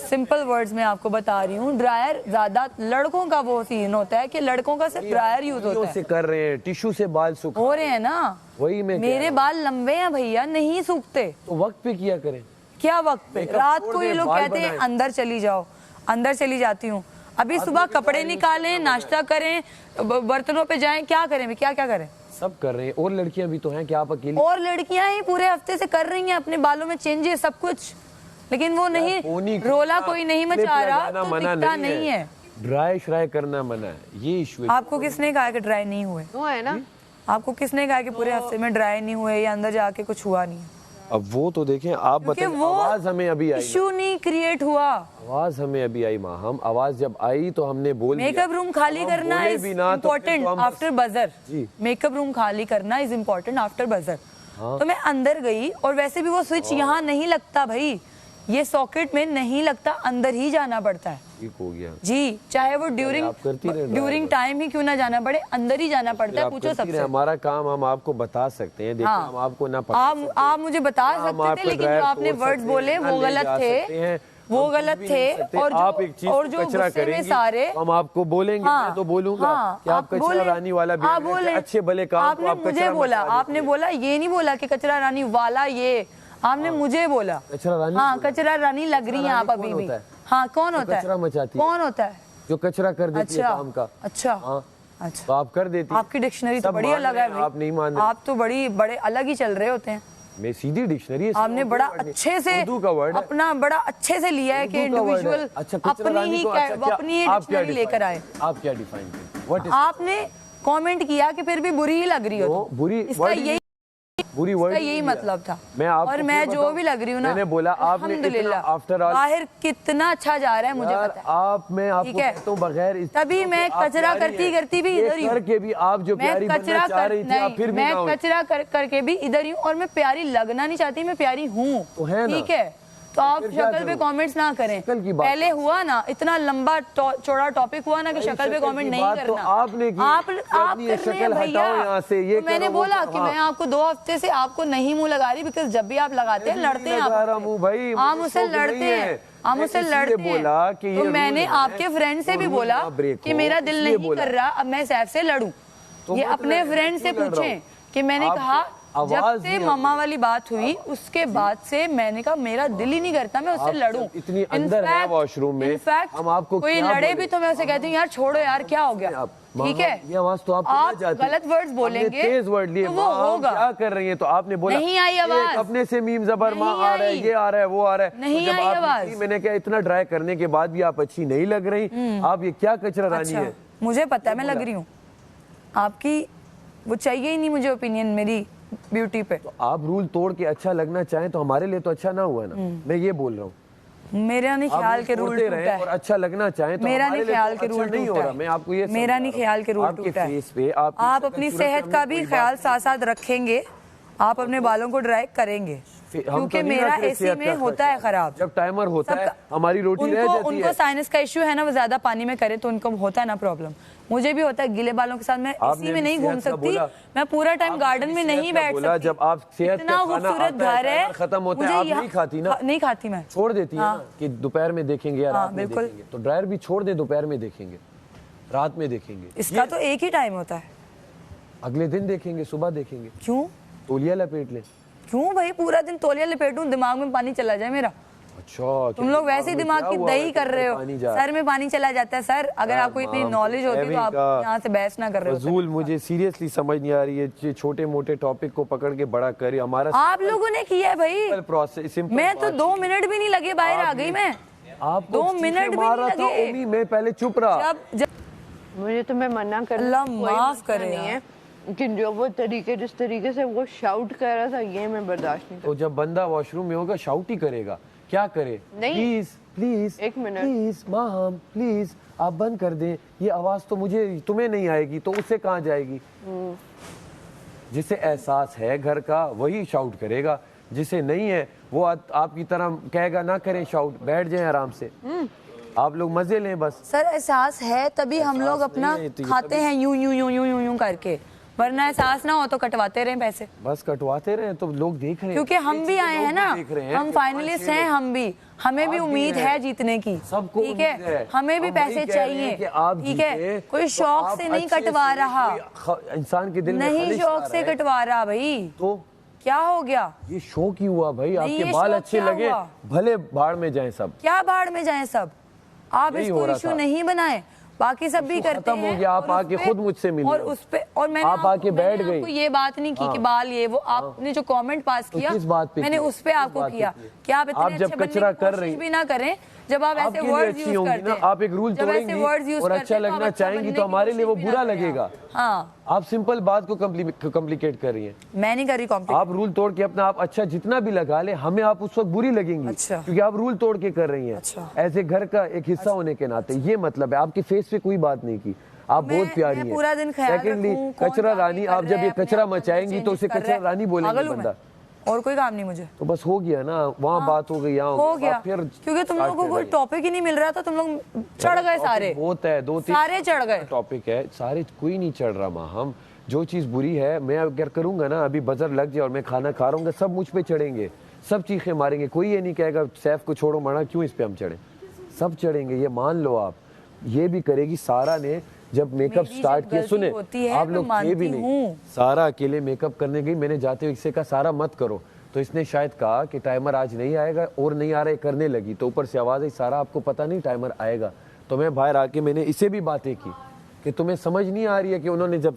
सिंपल वर्ड्स में आपको बता रही हूँ। ड्रायर ज्यादा लड़कों का वो सीन होता है कि लड़कों का सिर्फ ड्रायर यूज होता है। से कर रहे हैं, टिश्यू से बाल सूख हो रहे हैं ना, वही में मेरे बाल लंबे हैं भैया, नहीं सूखते। तो वक्त पे किया करें। क्या वक्त पे? रात को ये लोग कहते हैं अंदर चली जाओ, अंदर चली जाती हूँ। अभी सुबह कपड़े निकालें, नाश्ता करें, बर्तनों पे जाएं, क्या करें, क्या क्या करें? सब कर रहे हैं, और लड़कियां भी तो हैं, क्या आप अकेली? और लड़कियां ही पूरे हफ्ते से कर रही हैं, अपने बालों में चेंजेस सब कुछ, लेकिन वो नहीं, रोला कोई नहीं मचा रहा तो दिखता नहीं है। ड्राई श्राई करना मना है, ये इशू है। आपको किसने कहा कि ड्राई नहीं हुए? वो है ना, आपको किसने कहा कि पूरे हफ्ते में ड्राई नहीं हुए या अंदर जाके कुछ हुआ नहीं? अब वो तो देखें, आप बताएं, आवाज हमें अभी आई, इशू नहीं क्रिएट हुआ, आवाज हमें अभी आई माँ, हम आवाज जब आई तो हमने बोल दिया। मेकअप रूम खाली करना is important after buzzer. Makeup room खाली करना इज इम्पोर्टेंट आफ्टर बजर। तो मैं अंदर गई, और वैसे भी वो स्विच यहाँ नहीं लगता भाई, ये सॉकेट में नहीं लगता, अंदर ही जाना पड़ता है। ठीक हो गया जी, चाहे वो ड्यूरिंग टाइम ही क्यों ना जाना पड़े, अंदर ही जाना पड़ता है। पूछो सबसे। हमारा काम हम आपको बता सकते हैं, देखिए हम आपको ना आप मुझे बता सकते थे, लेकिन जो आपने वर्ड्स बोले वो गलत थे, वो गलत थे। और आप एक चीज जो गुस्से में सारे हम आपको बोलेंगे, मैं तो बोलूंगा कि आप कचरा रानी वाला अच्छे भले काम आपने मुझे बोला, आपने बोला, ये नहीं बोला कि कचरा रानी वाला, ये आपने मुझे बोला। कचरा रानी, हाँ, कचरा रानी लग रही है आप अभी भी। हाँ, कौन होता है? कचरा मचाती है। कौन होता है जो कचरा कर देती है काम का? अच्छा, अच्छा, तो आप कर देती। आपकी डिक्शनरी तो बड़ी अलग है भाई, आप नहीं मान रहे। आप तो बड़े अलग ही चल रहे होते हैं। मैं सीधी डिक्शनरी है, आपने बड़ा अच्छे से अपना बड़ा अच्छे से लिया है कि इंडिविजुअल अपनी ही डिक्शनरी लेकर आए। आप क्या डिफाइन करें? आपने कमेंट किया कि फिर भी बुरी ही लग रही हो, बुरी, इसका बुरी वर्ड यही मतलब था। और मैं जो भी लग रही हूँ ना, मैंने बोला आपने आफ्टर ऑल बाहर कितना अच्छा जा रहा है मुझे पता है। मैं आपको कहता हूँ बगैर तभी मैं कचरा करती भी इधर ही करके भी आप जो प्यारी बनना चाह रही थी, आप फिर भी मैं कचरा करके भी इधर ही हूँ, और मैं प्यारी लगना नहीं चाहती, मैं प्यारी हूँ, ठीक है? तो आप शक्ल पे कमेंट्स ना करें। पहले हुआ ना, इतना लंबा चौड़ा टॉपिक हुआ ना कि शक्ल पे कमेंट नहीं करना। तो आपने की, आप कर रहे हैं भैया। ये मैंने बोला कि मैं आपको 2 हफ्ते से आपको नहीं मुंह लगा रही, बिकॉज जब भी आप लगाते हैं लड़ते हैं, आप मुझसे लड़ते हैं, आप मुझसे लड़ते हैं। तो मैंने आपके फ्रेंड से भी बोला कि मेरा दिल नहीं कर रहा, अब मैं सैफ से लड़ूं। ये अपने फ्रेंड से पूछें कि मैंने कहा, जब से मम्मा वाली बात हुई उसके बाद से मैंने कहा मेरा दिल ही नहीं करता मैं उससे लड़ूं। इतनी अंदर है वॉशरूम में, हम आपको कोई लड़े भी तो मैं उसे कहती हूँ यार छोड़ो यार, क्या हो गया, ठीक है? ये आवाज तो आप गलत वर्ड्स बोलेंगे, तेज वर्ड लिए, तो वो होगा। क्या कर रही है? तो आपने बोला नहीं आई आवाज, अपने से मीम जबर माँ आ रहा है, ये आ रहा है, वो आ रहा है, नहीं आई आवाज। मैंने क्या इतना ड्राई करने के बाद भी आप अच्छी नहीं लग रही? आप ये क्या कचरा रानी है? मुझे पता है मैं लग रही हूँ, आपकी वो चाहिए ही नहीं मुझे ओपिनियन मेरी ब्यूटी पे। तो आप रूल तोड़ के अच्छा लगना चाहें तो हमारे लिए तो अच्छा ना हुआ ना, मैं ये बोल रहा हूँ। मेरा नहीं ख्याल के रूल टूटा है, और अच्छा लगना चाहें तो मेरा नहीं ख्याल के रूल नहीं हो रहा। मैं आपको ये मेरा नहीं ख्याल के रूल टूटा है। आप अपनी सेहत का भी ख्याल साथ साथ रखेंगे, आप अपने बालों को ड्राई करेंगे, क्योंकि मेरा एसी में होता है खराब। जब टाइमर होता है हमारी रोटी रह जाती है। उनको साइनस का इश्यू है ना, वो ज्यादा पानी में करे तो उनको होता है ना प्रॉब्लम। मुझे भी होता है, गीले बालों के साथ मैं एसी में नहीं घूम सकती, मैं पूरा टाइम गार्डन में नहीं बैठ सकती। जब आप सेहत इतना खूबसूरत घर है, खत्म होता है, आप नहीं खाती ना? नहीं खाती मैं, छोड़ देती है ना कि दोपहर में देखेंगे या रात में बिल्कुल। देखेंगे, तो ड्रायर भी छोड़ दे, दोपहर में देखेंगे। रात में देखेंगे। इसका तो एक ही टाइम होता है। अगले दिन देखेंगे, सुबह देखेंगे। क्यों? तौलिया लपेट ले। क्यों भाई पूरा दिन तौलिया लपेटूं, दिमाग में पानी चला जाए मेरा? अच्छा, तुम लोग वैसे ही दिमाग की दही कर रहे हो, सर में पानी चला जाता है। सर अगर आपको इतनी नॉलेज होती तो आप यहाँ से बहस ना कर रहे हो। फजूल, मुझे सीरियसली समझ नहीं आ रही है, छोटे मोटे टॉपिक को पकड़ के बड़ा करे। हमारा आप लोगों ने किया है भाई प्रोसेस। मैं तो 2 मिनट भी नहीं लगे, बाहर आ गई मैं। आप 2 मिनट भी नहीं लगे। मैं पहले चुप रहा। मुझे तुम्हें मना कर, अल्लाह माफ करे है कि जो वो तरीके, जिस तरीके से वो शाउट कर रहा था, ये मैं बर्दाश्त नहीं। तो जब बंदा वॉशरूम में होगा शाउट ही करेगा, क्या करे? प्लीज प्लीज, एक मिनट प्लीज माहम, प्लीज आप बंद कर दें। ये आवाज तो मुझे, तुम्हें नहीं आएगी तो उससे कहाँ जाएगी? जिसे एहसास है घर का वही शाउट करेगा, जिसे नहीं है वो आपकी तरह कहेगा ना करें शाउट, बैठ जाएं आराम से। आप लोग मजे लें बस। सर एहसास है तभी हम लोग अपना खाते हैं यूं यूं यूं यूं यूं यूं करके, वरना एहसास ना हो तो कटवाते रहे पैसे। बस कटवाते रहे तो लोग देख रहे हैं, क्योंकि हम भी आए हैं ना, हम फाइनलिस्ट हैं, हम भी, हमें भी उम्मीद है जीतने की। सबको ठीक है, हमें भी पैसे चाहिए। ठीक है, कोई शौक से नहीं कटवा रहा, इंसान के दिल में नहीं शौक से कटवा रहा भाई। तो क्या हो गया? ये शौक ही हुआ भाई। आपके ये बाल शौक अच्छे क्या लगे, हुआ? भले बाढ़ में जाएं सब। क्या बाढ़ में जाएं सब? आप यही इसको हो रहा इशू था। नहीं बनाए, बाकी सब भी करते खत्म हैं। हो गया, आप आके खुद मुझसे मिले और उस पे, और मैंने आप आके बैठ गई। आपको ये बात नहीं की कि बाल ये वो, आपने जो कमेंट पास तो किया किस बात पे मैंने किया? उस पे आपको किया कि आप इतने आप जब अच्छे बनने कचरा की कर कोशिश रही भी ना करें, जब आप ऐसे आपके लिए वर्ड्स अच्छी यूज होंगी करते ना, हैं, आप एक रूल जब ऐसे तोड़ेंगी वर्ड्स यूज और करते अच्छा हैं, तो आप लगना अच्छा चाहेंगी बनने तो की हमारे लिए वो कोशिश भी बुरा ना करें। लगेगा। हाँ, आप सिंपल बात को कॉम्प्लिकेट कर रही हैं। मैं नहीं कर रही कॉम्प्लिकेट। आप रूल तोड़ के अपना आप अच्छा जितना भी लगा ले, हमें आप उस वक्त बुरी लगेंगी। अच्छा। क्योंकि आप रूल तोड़ के कर रही हैं। अच्छा। ऐसे घर का एक हिस्सा होने के नाते ये मतलब है। आपके फेस पे कोई बात नहीं की, आप बहुत प्यारी हैं। पूरा दिन ख्याल सेकेंडली रखूं, कौन कचरा क्या रानी, कर आप जब रहा ये है, कचरा अपने आप मचाएंगी तो उसे कर कचरा रहा है। रानी बोलेंगे पागल हूं मैं। बंदा। और कोई काम नहीं मुझे। तो बस हो गया ना, वहाँ बात हो गई, यहाँ हो गया, फिर क्योंकि तुम लोगों को कोई टॉपिक ही नहीं मिल रहा था, तुम लोग चढ़ गए सारे। होता है, 2-3 सारे चढ़ गए। टॉपिक है, सारे कोई नहीं चढ़ रहा। माँ हम जो चीज़ बुरी है, मैं अगर करूंगा ना, अभी बजर लग जाए और मैं खाना खा रहा हूँ, सब मुझ पे चढ़ेंगे, सब चीखें मारेंगे। कोई ये नहीं कहेगा सैफ को छोड़ो मना, क्यों इस पे हम चढ़े, सब चढ़ेंगे, ये मान लो आप। ये भी करेगी सारा ने जब मेकअप स्टार्ट किया। सुने आप लोग थे भी नहीं, सारा अकेले मेकअप करने गई, मैंने जाते हुए इससे कहा सारा मत करो, तो इसने शायद कहा कि टाइमर आज नहीं आएगा और नहीं आ रहा है, करने लगी तो ऊपर से आवाज़ आई सारा आपको पता नहीं टाइमर आएगा। तो मैं बाहर आके मैंने इसे भी बातें की कि तुम्हें समझ नहीं आ रही है कि उन्होंने जब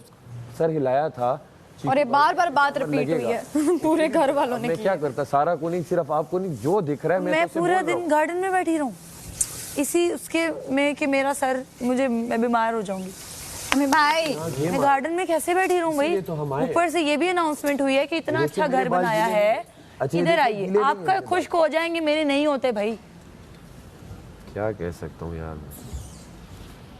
सर हिलाया था और ये बार बार बात रिपीट हुई है पूरे घर वालों ने। मैं क्या करता, सारा को नहीं, सिर्फ आपको नहीं, जो दिख रहा है मैं पूरा दिन गार्डन में बैठी रहूं इसी उसके में कि मेरा सर, मुझे, मैं बीमार हो जाऊंगी। भाई मैं गार्डन में कैसे बैठी रहूं भाई? ऊपर से ये भी अनाउंसमेंट हुई है कि इतना अच्छा घर बनाया है, इधर आइए, आपका खुश्क हो जाएंगे, मेरे नहीं होते भाई। क्या कह सकता हूँ यार,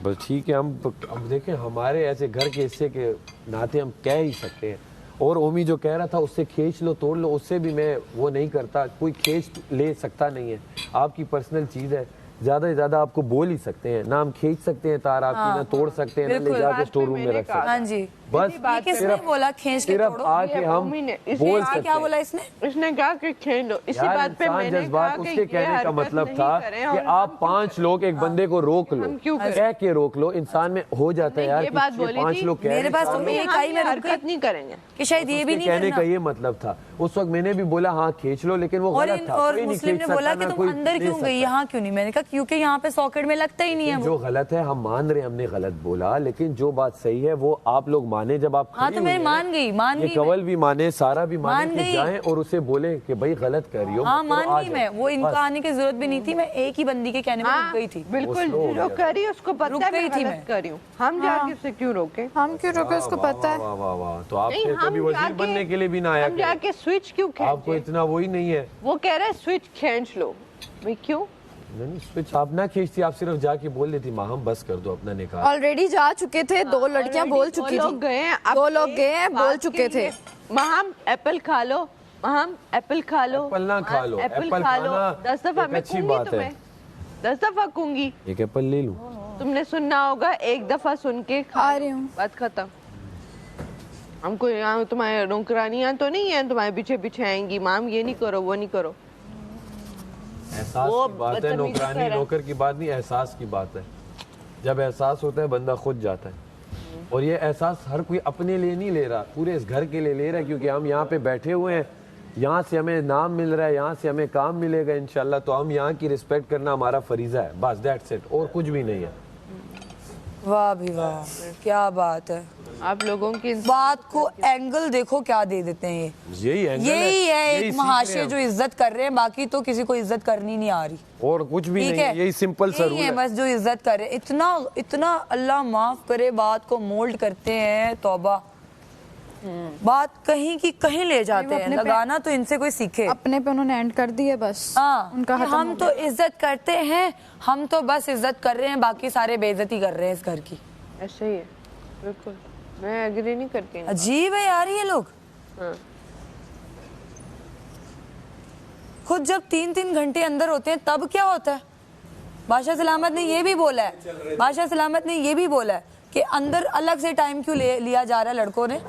बस ठीक है। हम अब देखें, हमारे ऐसे घर के हिस्से के नाते हम कह ही सकते हैं। और ओमी जो कह रहा था उससे खींच लो तोड़ लो, उससे भी मैं वो नहीं करता, कोई खींच ले सकता नहीं है, आपकी पर्सनल चीज़ है। ज्यादा से ज्यादा आपको बोल ही सकते हैं ना, हम खींच सकते हैं तार आपकी, ना तोड़ सकते हैं, ना ले जाके स्टोर रूम में रख सकते हैं। हाँ जी, बस किसने बोला खींच के तोड़ो? आके हम बोल सकते हैं। क्या बोला इसने? इसने कहा कि खींच लो। इसी बात पे मैंने जज्बात उसके कहने का मतलब था कि आप 5 लोग एक बंदे को रोक लो, कह के रोक लो, इंसान में हो जाता है यार। 5 लोग कह मेरे पास तो इकाई में हरकत नहीं करेंगे कि शायद ये भी नहीं कहने का ये मतलब था। उस वक्त मैंने भी बोला हाँ खींच लो, लेकिन वो गलत था। और मुस्लिम ने बोला कि तुम अंदर क्यों गई, यहाँ क्यों नहीं? मैंने कहा क्योंकि यहाँ पे सॉकेट में लगता ही नहीं है। जो गलत है हम मान रहे, हमने गलत बोला, लेकिन जो बात सही है वो आप लोग माने। जब आप हाँ तो मैं मान गई, ये कवल भी माने, सारा भी माने कि जाएं और उसे बोले कि भाई गलत कर रही हो। हाँ मान गई मैं, वो इनका आने की जरूरत भी नहीं थी, मैं एक ही बंदी के कहने में रुक गई थी। बिल्कुल जो करी उसको पता है मैं गलत कर रही हूँ, हम जाके उससे क्यों रोके? हम क्यों रोके, उसको पता है। वाह वाह वाह, तो आप फिर कभी वजीर बनने के लिए भी ना आया, हम जाके स्विच क्यों खींचे? आपको इतना वही नहीं है। वो कह रहे स्विच खींच लो, भाई क्यों? नहीं स्विच आप ना खींचती, आप सिर्फ जाके बोल देती माँ हम बस कर दो अपना निकाह। ऑलरेडी जा चुके थे, 2 लड़कियां बोल चुकी थी, 2 लोग गए हैं, बोल चुके थे। हम एप्पल खा लो, हम एप्पल खा लो, एप्पल ना खा लो, एप्पल खा लो, 10 दफा मैं कहूंगी तुम्हें, 10 दफा कहूंगी, एक एप्पल ले लूं। तुमने सुनना होगा, एक दफा सुन के खा रही हूँ, बात खत्म। हमको यहाँ तुम्हारे नौकरानियां तो नहीं है तुम्हारे पीछे पीछे आएंगी, माम ये नहीं करो वो नहीं करो। एहसास की बात है, नौकरानी नौकर की बात नहीं, एहसास की बात है। जब एहसास होता है बंदा खुद जाता है, और ये एहसास हर कोई अपने लिए नहीं ले रहा, पूरे इस घर के लिए ले रहा है, क्योंकि हम यहाँ पे बैठे हुए हैं, यहाँ से हमें नाम मिल रहा है, यहाँ से हमें काम मिलेगा इंशाल्लाह, तो हम यहाँ की रिस्पेक्ट करना हमारा फरीजा है, बस दैट्स इट, और कुछ भी नहीं है। वाह भी वाह, क्या बात है। आप लोगों की इस बात को एंगल देखो क्या दे देते हैं यही है एक महाशय जो इज्जत कर रहे हैं, बाकी तो किसी को इज्जत करनी नहीं आ रही, और कुछ भी नहीं है, यही सिंपल सा रूल है बस जो इज्जत कर रहे हैं। इतना अल्लाह माफ करे बात को मोल्ड करते हैं, तौबा, बात कहीं की कहीं ले जाते हैं। लगाना तो इनसे कोई सीखे, अपने पे उन्होंने एंड कर दिया बस। उनका हम तो इज्जत करते हैं, हम तो बस इज्जत कर रहे हैं, बाकी सारे बेइज्जती कर रहे हैं इस घर की। ऐसा ही है, बिल्कुल, मैं एग्री नहीं करती। अजीब है यार ये लोग। खुद जब 3-3 घंटे अंदर होते हैं तब क्या होता है? बादशाह सलामत ने ये भी बोला है, बादशाह सलामत ने ये भी बोला है कि अंदर अलग से टाइम क्यों लिया जा रहा है लड़कों ने,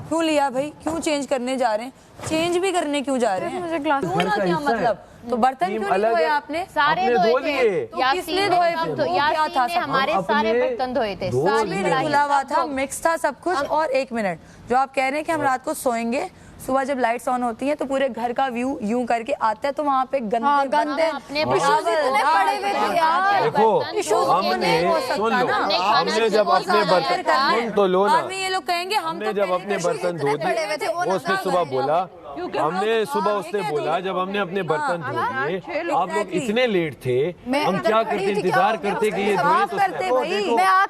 क्यों लिया भाई, क्यों चेंज करने जा रहे हैं, चेंज भी करने क्यों जा रहे हैं, क्यों ना, क्या मतलब? तो बर्तन क्यों नहीं धोए आपने? सारे धोए थे, किसने धोए? क्या था? हमारे सारे बर्तन धोए थे, खुला हुआ था, मिक्स था सब कुछ। और एक मिनट, जो आप कह रहे हैं कि हम रात को सोएंगे, सुबह जब लाइट्स ऑन होती हैं तो पूरे घर का व्यू यूं करके आता है, तो वहाँ पे गंदे अपने पड़े हुए थे यार। देखो, हमने जब अपने बर्तन तो लो ना, ये लोग कहेंगे हमने जब अपने बर्तन धो दिए, उसने सुबह बोला, हमने सुबह उसने बोला जब हमने अपने बर्तन धो दिए, आप लोग इतने लेट थे, हम क्या करते, इंतजार करते कि ये धोए तो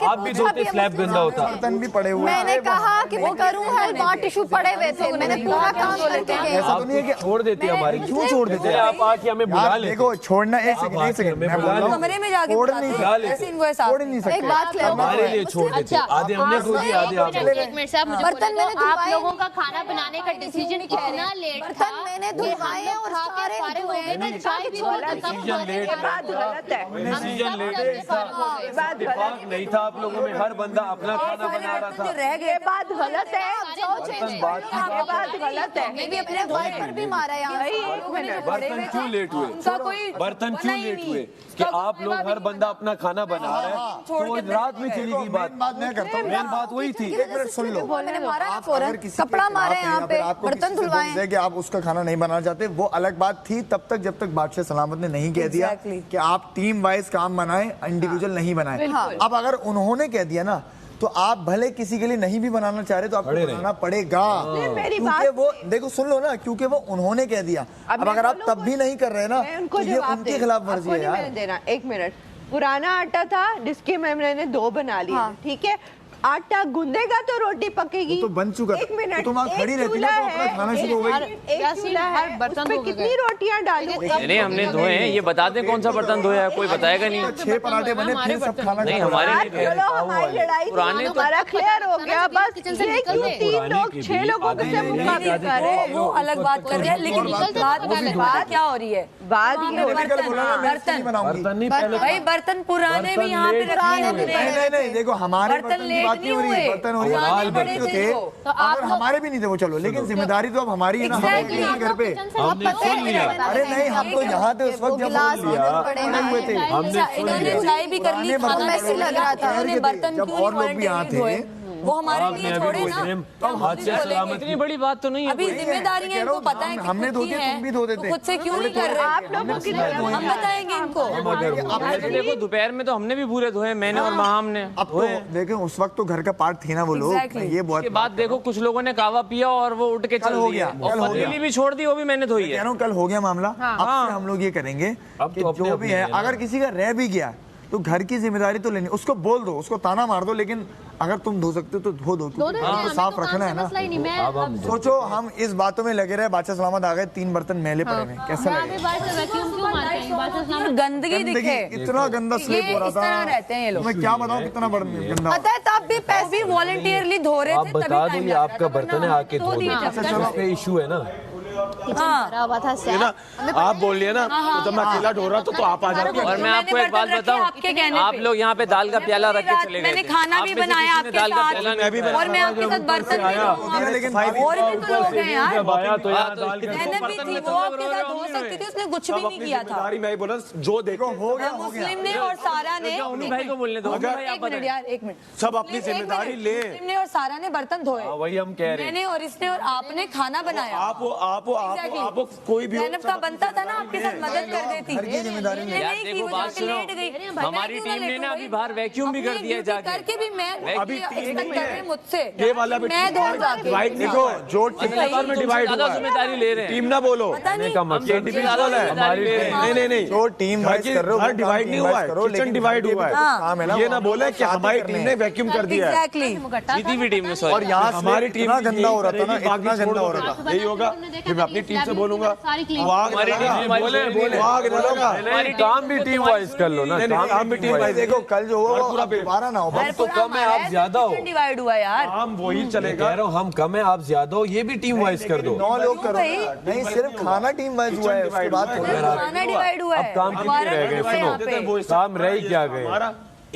आप भी धोते, स्लैब गंदा होता, बर्तन भी पड़े हुए। मैंने कहा कि वो करूं हेल्प, वहाँ टिश्यू पड़े हुए थे, मैंने पूरा काम करके गया। ऐसा तो नहीं है कि छोड़ देते हमारी, क्यों छोड़ देते? आप आके हमें बुला लेते। देखो छोड़ना, एक सेकंड मैं बोल रहा हूं, कमरे में जाके छोड़ नहीं सकते, एक बात हमारे लिए छोड़ देते, आधे हमने धो दिए, आधे आप। एक मिनट साहब, बर्तन मैंने आप लोगों का खाना बनाने का डिसीजन कितना लेट था, मैंने धुलवाए हैं और सारे हुए हैं, डिसीजन लेट इत्तेफाक नहीं था आप लोगों में, हर बंदा अपना खाना बना रहा था। रह गए, बात गलत है, बात गलत है। मैं भी अपने भाई पर भी मारा यहाँ। बर्तन क्यों लेट हुए, बर्तन क्यों लेट हुए कि आप लोग हर बंदा अपना खाना बना रहा है, तो रात में चली गई बात। मैं करता हूँ, मेन बात वही थी। एक मिनट सुन लो, मैंने मारा फौरन, कपड़ा मारे यहाँ पे, बर्तन धुलवाए कि आप उसका खाना नहीं बनाना चाहते, वो अलग बात थी तब तक जब तक बादशाह सलामत ने नहीं कह दिया कि आप टीम वाइज काम बनाएं, इंडिविजुअल नहीं बनाएं। अब अगर उन्होंने कह दिया ना, तो आप भले किसी के लिए नहीं भी बनाना चाह रहे तो आपको बनाना पड़ेगा, क्योंकि वो देखो सुन लो ना, क्योंकि वो उन्होंने कह दिया। अब अगर आप तब भी नहीं कर रहे ना, तो ये उनके खिलाफ वर्जी है यार। एक मिनट, पुराना आटा था जिसके मैंने 2 बना लिए, ठीक है, आटा गूंदेगा तो रोटी पकेगी, तो बन चुका। एक मिनट, तो वहाँ खड़ी रहती ना, तो अपना खाना शुरू हो गई। एक चूल्हा है, उसमें कितनी रोटियां डालूं? नहीं हमने धोए हैं, ये बता दें कौन सा बर्तन धोया है, कोई बताएगा नहीं। 6 पराठे बने, फिर सब खाना नहीं हमारे चलो हमारी लड़ाई पुराने तो हमारा क्लियर हो गया, बस ये क्यों 3 लोग 6 लोगों से मुकाबला कर रहे हैं, वो अलग बात कर रहे हैं, लेकिन बात क्या हो रही है? बात ये बर्तन भाई, बर्तन पुराने भी यहाँ पे नहीं, देखो हमारे बर्तन की बात नहीं हो रही है, बर्तन हो रही है थे, अगर हमारे भी नहीं थे वो चलो, लेकिन जिम्मेदारी तो अब हमारी है ना, हम घर पे। अरे नहीं, हम तो यहाँ थे उस वक्त जब पड़े हुए थे, इन्होंने चाय भी कर ली, खाना ऐसे लग रहा था, उन्होंने बर्तन जब और लोग भी यहाँ थे, वो हमारे लिए छोड़े ना। इतनी बड़ी बात तो नहीं है, अभी जिम्मेदारी है, इनको पता है कि हमने धो दिए, तुम भी धो देते, खुद से क्यों नहीं कर रहे? आप लोग हम बताएंगे इनको। देखो दोपहर में तो हमने भी पूरे धोए, मैंने और माम ने। अब तो देखें उस वक्त तो घर का पार्ट थी ना वो लोग, ये बहुत बात देखो, कुछ लोगों ने कावा पिया और वो उठ के चल हो गया, पतीली भी छोड़ दी, वो भी मैंने धोई है। कल हो गया मामला। अब से हम लोग ये करेंगे कि जो भी है, अगर किसी का रह भी गया तो घर की जिम्मेदारी तो लेनी, उसको बोल दो, उसको ताना मार दो, लेकिन अगर तुम धो सकते हो तो धो दो, तो साफ रखना है ना। सोचो हम इस बातों में लगे रहे, बादशाह सलामत आ गए, 3 बर्तन मैले पड़े हैं, कैसा लगेगा? गंदगी दिखे, इतना गंदा स्लिप हो रहा था, रहते हैं ये लोग। मैं क्या बताऊं कितना गंदा। पता है तब भी पैसे भी वॉलंटियरली धो रहे थे, बता दो ये आपका बर्तन है, आके धो दो। इशू है ना, भरा हुआ था है ना, आप बोल रही है ना, तो जब मैं अकेला ढो रहा तो आप आ जाते। और मैं आपको एक बात बताऊं, आप लोग यहाँ पे दाल का प्याला रख के चले गए। मैंने खाना भी बनाया आपके साथ, और मैं आपके साथ बर्तन भी धोऊंगा, लेकिन और भी तो लोग हैं यार। मैंने भी थी, वो आपके साथ धो सकती थी, उसने कुछ भी नहीं किया था। मैं बोला जो देखो हो गया, मुस्लिम ने और सारा ने, भाई को बोलने दो, एक मिनट यार, एक मिनट, सब अपनी जिम्मेदारी ले। मुस्लिम ने और सारा ने बर्तन धोए, वही हम कह रहे हैं। मैंने और इसने और आपने खाना बनाया। आप कोई भी ज़ैनब का बनता था ना आपके साथ मदद कर देती। देखो बात सुनो, हमारी टीम ने ना अभी बाहर वैक्यूम भी कर दिया जाके, करके भी मैं अभी मुझसे ये वाला भी मैं दौड़ जाती। देखो जो टीम में डिवाइड ज्यादा जिम्मेदारी ले रहे हैं। टीम ना बोलो, इंडिविजुअल है हमारी। नहीं जो टीम घर डिवाइड नहीं हुआ है, किचन डिवाइड हुआ है। ये ना बोले कि हमारी टीम ने वैक्यूम कर दिया है, जीती भी टीम ने। और यहाँ हमारी टीम गंदा हो रहा था ना, इतना गंदा हो रहा था। यही होगा, फिर मैं अपनी टीम से बोलूंगा, हमारी काम भी टीम वाइज कर लो ना, काम भी टीम वाइज। देखो कल जो हुआ वो दोबारा ना हो। हम तो कम है, आप ज्यादा हो। डिवाइड हुआ यार, काम वही कह चलेगा। रहा हूँ हम कम है, आप ज्यादा हो, ये भी टीम वाइज कर दो। 9 लोग करो, नहीं सिर्फ खाना टीम वाइज हुआ है, उसके बाद खाना डिवाइड हुआ है। अब काम कितने रह गए? सुनो, काम रह ही क्या गए?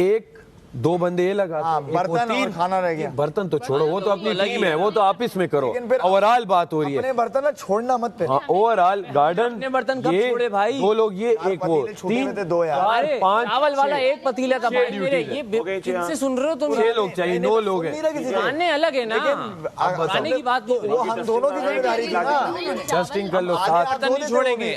एक दो बंदे ये लगा, बर्तन और खाना रह गया। बर्तन तो छोड़ो, वो तो अपनी टीम है, वो तो आपस में करो। ओवरऑल बात हो रही है, अपने बर्तन छोड़ना मत पे। ओवरऑल गार्डन बर्तन कब छोड़े भाई? 2 लोग ये, एक वो, 3 2 यार, 5 चावल वाला एक पतीला था भाई मेरे। ये किससे सुन रहे हो तुम? 6 लोग चाहिए, 9 लोग हैं। खाने अलग है ना, खाने की बात नहीं वो हम दोनों की जिम्मेदारी थी ना। जस्टिंग कर लो, 7 नहीं छोड़ेंगे।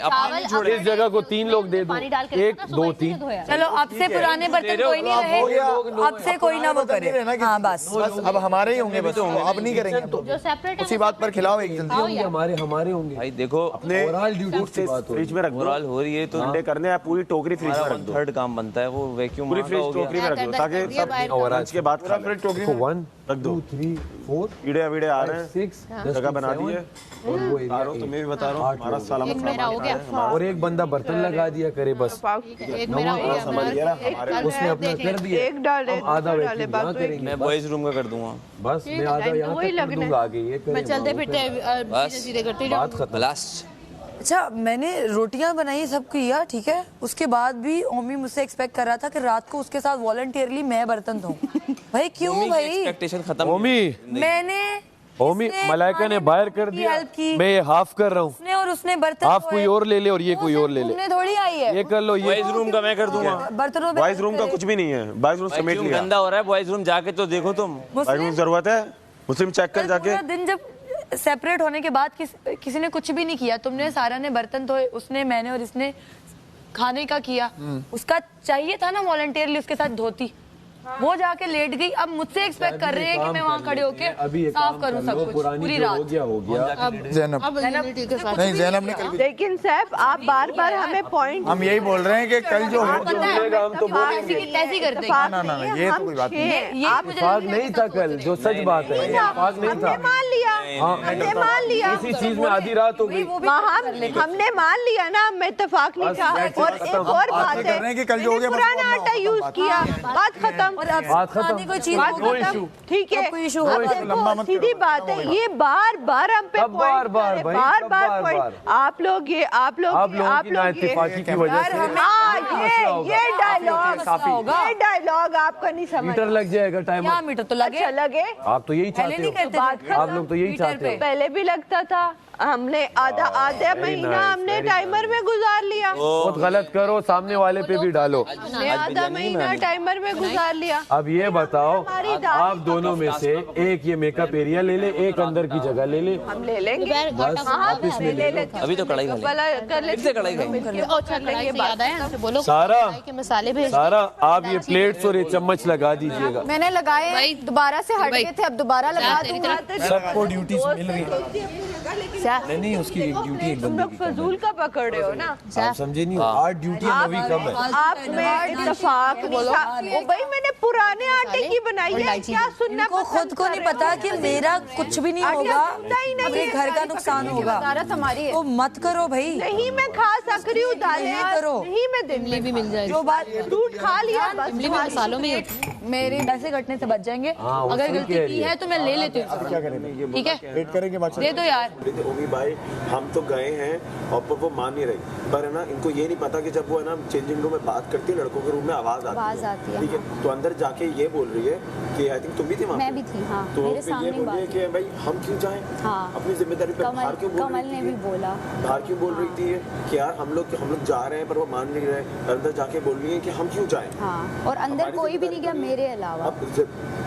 इस जगह को 3 लोग दे दो, 1 2 3। चलो अब से पुराने बर्तन कोई नहीं रहे, अब से कोई ना वो करे। हाँ बस अब हमारे ही होंगे, बस अब नहीं करेंगे। उसी बात पर खिलाओ एक जल्दी। हमारे होंगे भाई। देखो अपने ओवरऑल ड्यूटी से बात हो फ्रिज में रख दो, ओवरऑल हो रही है तो ठंडे करने हैं, पूरी टोकरी फ्रिज में रख दो। थर्ड काम बनता है वो वैक्यूम, पूरी फ्रिज टोकरी में रख दो ताकि सब लंच के बाद खा लें। टोकरी 1 रख दो। 2 3 4 कीड़े वीड़े आ रहे हैं, 6 जगह बना दी है। और वो एरिया तारो तुम्हें भी बता रहा हूँ, हमारा साला मत मेरा हो गया, और एक बंदा बर्तन लगा दिया करे बस, एक मेरा हो गया, समझ गया ना हमारे। उसने अपना कर दिया। एक डाले, आधा वैक्यूम यहाँ करेंगे, मैं बॉयज रूम का कर दूंगा बस मैं आधा यहाँ तक कर दूंगा, आगे ये मैं करें। चलते फिरते सीधे करते बात खत्म। लास्ट। अच्छा, मैंने रोटियां बनाई, सब किया, ठीक है। उसके बाद भी ओमी मुझसे एक्सपेक्ट कर रहा था कि रात को उसके साथ वॉलंटियरली मैं बर्तन धोऊं। भाई क्यों भाई? एक्सपेक्टेशन खत्म। ओमी मैंने ओमी मलाइका ने बाहर कर दिया, मैं ये हाफ कर रहा हूँ, उसने और उसने बर्तन हाफ कोई और ले ले और ये कोई और ले ले। तुमने थोड़ी आई है, ये कर लो, ये बॉयज रूम का मैं कर दूंगा। बर्तनों में बॉयज रूम का कुछ भी नहीं है, बॉयज रूम समेट लिया। गंदा हो रहा है बॉयज रूम, जाके तो देखो तुम। बॉयज रूम जरूरत है, मुस्लिम चेक कर जाके। पूरा दिन जब सेपरेट होने के बाद किसी ने कुछ भी नहीं किया, तुमने सारा ने बर्तन धोए, उसने, मैंने और इसने खाने का किया। उसका चाहिए था ना वॉलंटियरली उसके साथ धोती, वो जाके लेट गई। अब मुझसे एक्सपेक्ट कर रहे हैं कि मैं वहाँ खड़े होके साफ करूँ सब कुछ पूरी रात। हो गया। ज़ैनब नहीं, ज़ैनब ने कल, लेकिन सैफ आप बार बार हमें पॉइंट, हम यही बोल रहे हैं कि कल जो हो ऐसी करते हैं। ना ये तो कोई बात नहीं। इत्तेफाक नहीं था कल, जो सच बात है, इत्तेफाक नहीं था। मान लिया, हमने मान लिया, इसी चीज में आधी रात हो गई। हमने मान लिया ना, मैं इत्तेफाक नहीं था। और एक और बात है कि कल जो हो गया पुराना आटा यूज किया, बात खत्म। और अब खाने कोई चीज ठीक है, कोई इशू अब देखो सीधी बात है, ये बार बार हम पे बार बार पॉइंट, आप लोग ये आप लोग इत्तेफाकी की वजह से ये डायलॉग आपका नहीं समझ। मीटर लग जाएगा, टाइम। क्या मीटर तो लगे, अच्छा लगे, आप तो यही चाहते हो, आप लोग तो यही चाहते हो। पहले भी लगता था, हमने आधा महीना हमने टाइमर में गुजार लिया। बहुत गलत करो, सामने वाले पे भी डालो। हमने आधा महीना टाइमर में गुजार लिया। अब ये बताओ, आप दोनों में से एक ये मेकअप एरिया ले ले, एक अंदर की जगह ले ले। हम ले लेंगे, अभी तो कढ़ाई कर लेते, कढ़ाई बोलो। सारा आप ये प्लेट्स और ये चम्मच लगा दीजिएगा। मैंने लगाए, दोबारा से हट गए थे, अब दोबारा लगा दूंगा। सबको ड्यूटी मिल रही है। नहीं, उसकी ड्यूटी एक बंदे की फजूल का पकड़ रहे हो ना, आप समझे नहीं, 8 ड्यूटी अभी कम है। आप में इत्तेफाक नहीं था। ओ भाई, मैंने पुराने आटे की बनाई है, क्या सुनना को खुद को नहीं पता कि मेरा कुछ भी नहीं होगा, अपने घर का नुकसान होगा, हमारी तो मत करो भाई। नहीं, मैं खा सक रही हूँ दालें, करो नहीं, मैं दिन भी मिल जाएगी। जो बात दूध खा लिया, बस इमली भी मसालों में ही होती है। मेरी पैसे कटने से बच जाएंगे। अगर गलती की है तो मैं ले लेती हूँ, क्या करेंगे, ठीक है वेट करेंगे बात दे दो यार। ओमी भाई हम तो गए हैं और वो मान नहीं रही, पर है ना इनको ये नहीं पता कि जब वो है ना चेंजिंग रूम में बात करती है लड़कों के रूम में आवाज आती है, ठीक है, तो अंदर जाके ये बोल रही है कि आई थिंक तुम भी थी वहाँ, मैं भी थी, हाँ, तो मेरे फिर ये सामने बोल रही है कि भाई हम क्यों जाएं, हाँ, अपनी जिम्मेदारी पे बाहर क्यों बोल रही कमल ने भी बोला, बाहर क्यों बोल रही थी कि यार हम लोग जा रहे हैं पर वो मान नहीं रहे, अंदर जाके बोल रही है कि हम क्यों जाएं, हाँ, और अंदर कोई भी नहीं गया मेरे अलावा। अब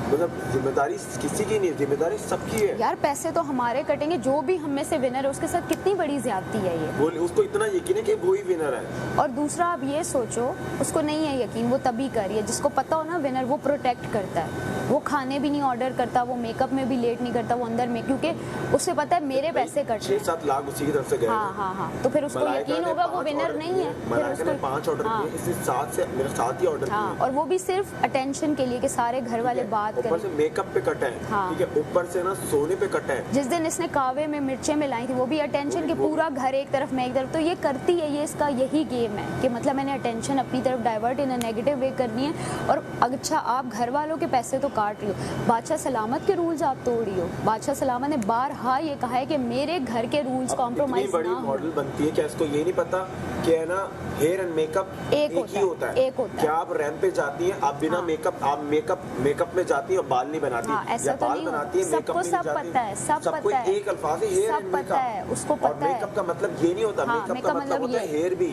मतलब जिम्मेदारी किसी की नहीं, जिम्मेदारी सबकी है यार। पैसे तो हमारे कटेंगे, जो भी हम में से विनर है उसके साथ कितनी बड़ी ज्यादती है ये, बोले उसको इतना यकीन है कि वो ही विनर है। और दूसरा आप ये सोचो उसको नहीं है यकीन, वो तभी कर रही है जिसको पता हो ना विनर वो प्रोटेक्ट करता है, वो खाने भी नहीं ऑर्डर करता, वो मेकअप में भी लेट नहीं करता, वो अंदर में, क्योंकि उसे पता है मेरे पैसे कट 6-7 लाख उसी की तरफ से गए। हाँ हाँ हाँ, तो फिर उसको यकीन होगा वो विनर नहीं है, फिर उसको 5 ऑर्डर किए, इसने 7 से मेरे 7 ही ऑर्डर हाँ, किए, और वो भी सिर्फ अटेंशन के लिए कि सारे घर वाले बात ऊपर से करें। मेकअप पे कटा है, हाँ। ठीक है, ऊपर से ना सोने पे कटा है। जिस दिन इसने कावे में मिर्चें मिलाई थी वो भी अटेंशन के, पूरा घर एक तरफ मैं एक तरफ, तो ये करती है, ये इसका यही गेम है कि मतलब मैंने अटेंशन अपनी तरफ divert in a negative way करनी है। और अच्छा आप घर वालों के पैसे तो काट रही हो, बादशाह सलामत के रूल्स आप तोड़ रही हो। बादशाह सलामत ने बारहा ये कहा है कि मेरे घर के रूल्स कॉम्प्रोमाइज बड़ी मॉडल बनती है, क्या इसको ये नहीं पता कि है ना हेयर एंड मेकअप एक ही होता है, एक होता है। क्या आप रैंप पे जाती हैं, आप बिना मेकअप, आप मेकअप में जाती हैं और बाल नहीं बनाती, ऐसा तो बाल बनाती है, मेकअप में सब पता है, सब पता है, एक अल्फाज है हेयर एंड मेकअप, उसको पता है। मेकअप का मतलब ये नहीं होता, मेकअप का मतलब होता है हेयर भी।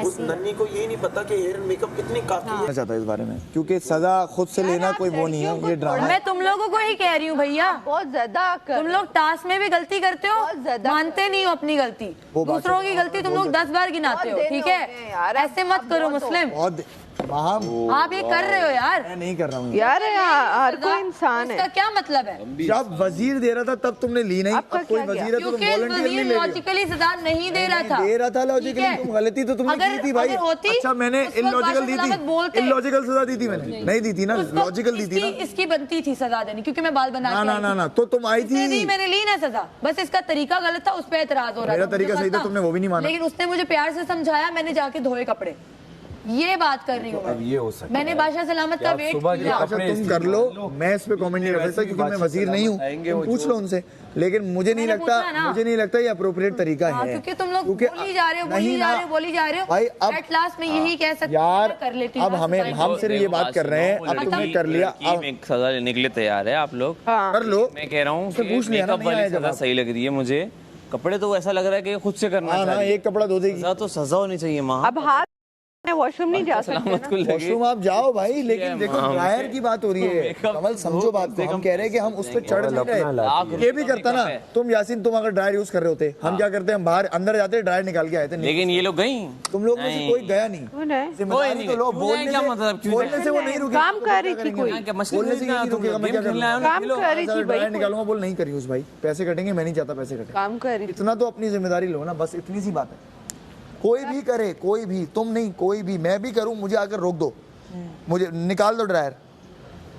उस नन्ही को ये नहीं पता कि हेयर एंड मेकअप कितनी काफी है। चाहता है इस बारे में, क्योंकि सजा खुद से लेना कोई वो नहीं है, ये ड्रामा। मैं तुम लोगों को ही कह रही हूँ भैया, बहुत ज्यादा तुम लोग टास्क में भी गलती करते हो, मानते नहीं हो अपनी गलती, दूसरों की गलती तुम लोग 10 बार गिनाते हो, ठीक है, ऐसे मत करो मुस्लिम, आप ये कर रहे हो यार। मैं नहीं कर रहा हूँ यार, हर कोई इंसान है, इसका क्या मतलब है? जब वजीर दे रहा था तब तुमने ली नहीं, अब कोई वजीर है तो तुम वॉलंटियरली ले रहे हो। लॉजिकली सजा नहीं दे रहा था, दे रहा था लॉजिकली, तुम गलती तो तुमने की थी भाई। अच्छा मैंने इलॉजिकल दी थी, इलॉजिकल सजा दी थी मैंने, नहीं दी थी ना, लॉजिकल दी थी ना। इसकी बनती थी सजा देनी, क्योंकि मैं बाल बना ना, तो तुम आई थी, मैंने ली ना सजा, बस इसका तरीका गलत था, उस पर एतराज हो रहा था। मेरा तरीका सही था, तुमने वो भी नहीं माना। लेकिन उसने मुझे प्यार से समझाया, मैंने जाके धोए कपड़े, ये बात कर रही हूँ। अब ये हो सकता है, मैंने बादशाह सलामत का वेट किया। तुम कर लो, मैं इस पे कमेंट नहीं कर सकता क्योंकि मैं वजीर नहीं हूँ, तुम पूछ लो उनसे, लेकिन मुझे नहीं लगता ये अप्रोप्रिएट तरीका है, क्योंकि तुम लोग बोली जा रहे हो भाई। अब एट लास्ट में यही कह सकते यार, कर लेती हूँ। अब हम सिर्फ ये बात कर रहे हैं, अब तुमने कर लिया, अब एक सजा लेने के लिए तैयार है आप लोग, कर लो। मैं कह रहा हूँ पूछ लिया वाली सजा सही लग रही है मुझे, कपड़े तो ऐसा लग रहा है कि खुद से करना चाहिए, एक कपड़ा धो देगी, तो सजा होनी चाहिए माँ। अब हाथ वॉशरूम नहीं जा सकते, वॉशरूम आप जाओ भाई, लेकिन देखो ड्रायर की बात हो रही है, कमल समझो बात को, हम कह रहे हैं कि हम उस पर चढ़ नहीं रहे, ये भी करता ना तुम यासीन, तुम अगर ड्रायर यूज कर रहे होते, हम क्या करते हैं, हम बाहर अंदर जाते ड्रायर निकाल के आए थे, लेकिन ये लोग गई, तुम लोग में से कोई गया नहीं, जिम्मेदारी तो लो, बोलने से वो नहीं रुके, काम कर रही थी कोई, बोलने से नहीं रुकेगा, मैं क्या करूँगा, काम कर रही थी, ड्रायर निकालूंगा, बोल नहीं करी उस भाई, पैसे कटेंगे, मैं नहीं चाहता पैसे कटे, काम कर रही, इतना तो अपनी जिम्मेदारी लो ना, बस इतनी सी बात है। कोई भी करे, कोई भी, तुम नहीं, कोई भी, मैं भी करूं, मुझे आकर रोक दो, मुझे निकाल दो ड्रायर।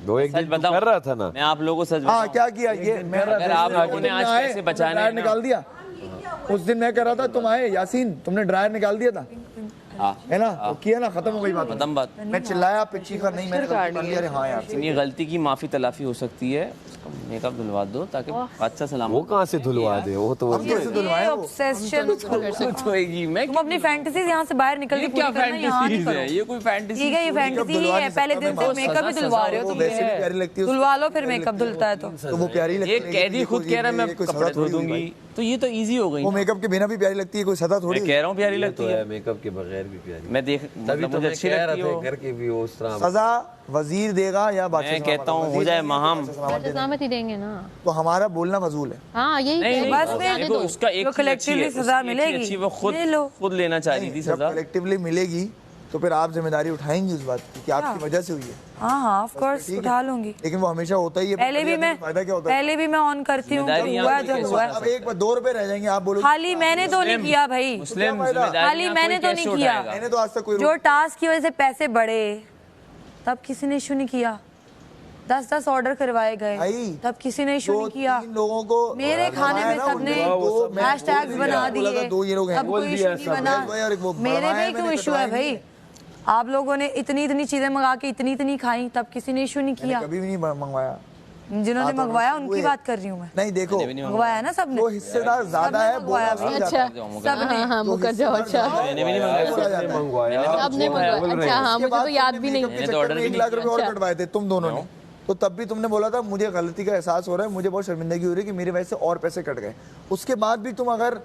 दो एक दिन कर रहा था ना, मैं आप लोगों को सच हाँ क्या किया ये, अगर आप लोगों ने आज पैसे बचाने ड्रायर निकाल दिया, उस दिन मैं कर रहा था, तुम आए यासीन, तुमने ड्रायर निकाल दिया था, है ना, तो किया ना, खत्म हो गई बात, खत्म बात। मैं चिल्लाया पिछी कर नहीं, मैंने कर लिया, अरे हाँ यार, ये गलती की माफी तलाफी हो सकती है, मेकअप धुलवा दो ताकि अच्छा सलामत। वो कहाँ से धुलवा दे, वो तो हम कैसे धुलवाए, तुम अपनी फैंटेसीज यहाँ से बाहर निकल के पूरी करना, यहाँ नहीं करो। ये कोई फैंटेसी ठीक है, ये फैंटेसी है, पहले दिन से मेकअप ही धुलवा रहे हो तुम, वैसे भी प्यारी लगती है, धुलवा लो फिर मेकअप धुलता है तो वो प्यारी लगती है, एक कैदी खुद कह रहा है मैं कपड़े धो दूंगी, तो ये तो इजी हो गई, वो मेकअप के बिना भी प्यारी लगती है, कोई सजा थोड़ी, मैं कह रहा हूँ प्यारी लगती है, मेकअप के बगैर भी प्यारी, मैं देख तभी तो मुझे अच्छी लगती है, घर के भी उस तरह सजा वजीर देगा या बादशाह, मैं कहता हूँ हो जाए महम, सलामत ही देंगे ना, तो हमारा बोलना फजूल है। हाँ यही बस देखो उसका एक कलेक्टिवली सजा मिलेगी, वो खुद लेना चाह रही थी सजा, कलेक्टिवली मिलेगी तो फिर आप जिम्मेदारी उठाएंगी उस बात की कि आपकी वजह से हुई है। हाँ ऑफ कोर्स उठा लूंगी, लेकिन वो हमेशा होता ही है, पहले भी मैं पहले भी मैं ऑन करती हूँ, जब हुआ अब एक बार 2 रुपए रह जाएंगे, आप बोलो खाली मैंने तो नहीं किया भाई, खाली मैंने तो नहीं किया, मैंने तो आज तक कोई जो टास्क की वजह से पैसे बढ़े तब किसी ने इशू नहीं किया, 10-10 ऑर्डर करवाए गए तब किसी ने इशू नहीं किया, लोगों को मेरे खाने में सबने हैशटैग्स बना दिए, दो ये लोग हैं, तब कोई इशू नहीं बना, मेरे में क्यों इशू है भाई, आप लोगों ने इतनी इतनी चीजें मंगा के इतनी खाई, तब किसी ने इशू नहीं किया। कभी भी नहीं मंगवाया। जिन्होंने मंगवाया उनकी बात कर रही हूँ मैं। नहीं देखो, मंगवाया है ना सबने। जो हिस्सेदार ज्यादा है मंगवाया। अच्छा सबने। हाँ मुकर जाओ। अच्छा मैंने भी नहीं मंगवाया। आपने मंगवाया? अच्छा हाँ, मुझे तो याद भी नहीं। 1 लाख रुपए और कटवाए थे तुम दोनों ने, तो तब भी तुमने बोला था मुझे गलती का एहसास हो रहा है, मुझे बहुत शर्मिंदगी हो रही है कि मेरी वजह से और पैसे कट गए। उसके बाद भी तुम अगर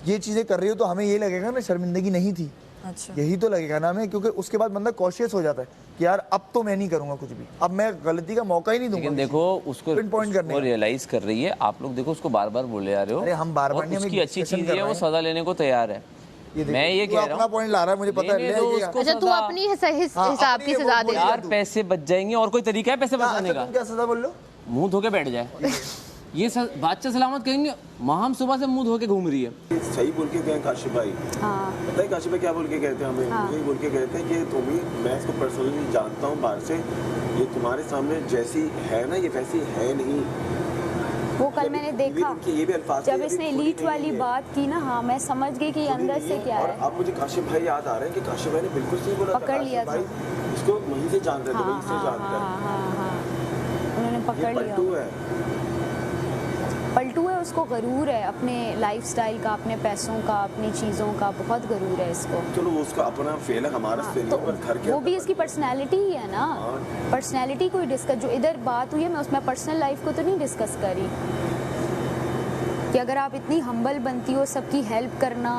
ये चीजें कर रही हो तो हमें ये लगेगा ना शर्मिंदगी नहीं थी। अच्छा। यही तो लगेगा ना हमें, क्योंकि उसके बाद बंदा कॉशियस हो जाता है कि यार अब तो मैं नहीं करूंगा कुछ भी, अब मैं गलती का मौका ही नहीं दूंगा। लेकिन देखो उसको पॉइंट करने वो रियलाइज कर रही है। आप लोग देखो उसको बार बार बोले जा रहे हो। अरे हम बार-बार नहीं, उसकी अच्छी चीज है, वो सजा लेने को तैयार है। मैं ये कह रहा हूँ अपना पॉइंट ला रहा है, मुझे पता है। अच्छा तू अपनी हिसाब की सजा दे। यार पैसे बच जाएंगे, और कोई तरीका है पैसे बचाने का? क्या सजा बोल लो? मुंह धो के बैठ जाए, ये बादशाह सलामत कहेंगे। माहम सुबह से मुंह धो के घूम रही है। सही बोल के गए काशिफ भाई। पता है काशिफ भाई क्या बोल के कहते हैं हमें? यही बोल के कहते हैं कि तुम ही, मैं इसको पर्सनली जानता हूँ बाहर से, ये तुम्हारे सामने जैसी है ना ये वैसी है नहीं। वो कल मैंने देखा ये भी अल्फाज जब इसने एलीट वाली बात की ना, हाँ मैं समझ गई कि अंदर से क्या है। अब मुझे काशिफ भाई याद आ रहे हैं कि काशिफ भाई ने बिल्कुल सही बोला, पकड़ लिया था इसको, वहीं से जान रहे थे, वहीं से जानते हैं। उन्होंने पकड़ लिया। पलटू है, उसको गरूर है अपने लाइफस्टाइल का, अपने पैसों का, अपनी चीज़ों का बहुत गरूर है इसको। चलो वो उसका अपना फेल है, हमारा फेल है, पर घर के वो भी इसकी पर्सनैलिटी ही है ना। पर्सनैलिटी कोई डिस्कस, जो इधर बात हुई है मैं उसमें पर्सनल लाइफ को तो नहीं डिस्कस करी कि अगर आप इतनी हम्बल बनती हो, सबकी हेल्प करना,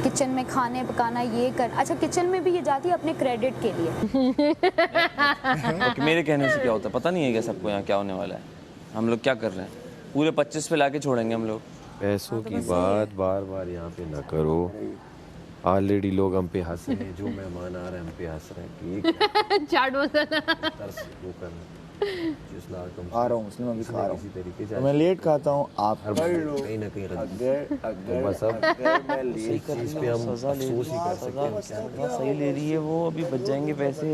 किचन में खाने पकाना, ये कर। अच्छा किचन में भी ये जाती है अपने क्रेडिट के लिए। मेरे कहने से क्या होता है पता नहीं है क्या सबको यहाँ क्या होने वाला है। हम लोग क्या कर रहे हैं, पूरे 25 पे लाके छोड़ेंगे हम लोग। पैसों की बात बार बार यहाँ पे ना करो। ऑलरेडी लोग हम पे हंस रहे हैं, जो मेहमान आ रहे हैं हम पे हंस रहे हैं। चाट मसाला वो करना आ रहा हूँ उसने, मैं भी खा रहा हूँ, मैं लेट खाता हूँ, आप कहीं ना कहीं बस अब सही चीज पे हम अफसोस ही कर सकते हैं। सही ले रही है वो, अभी बच जाएंगे पैसे।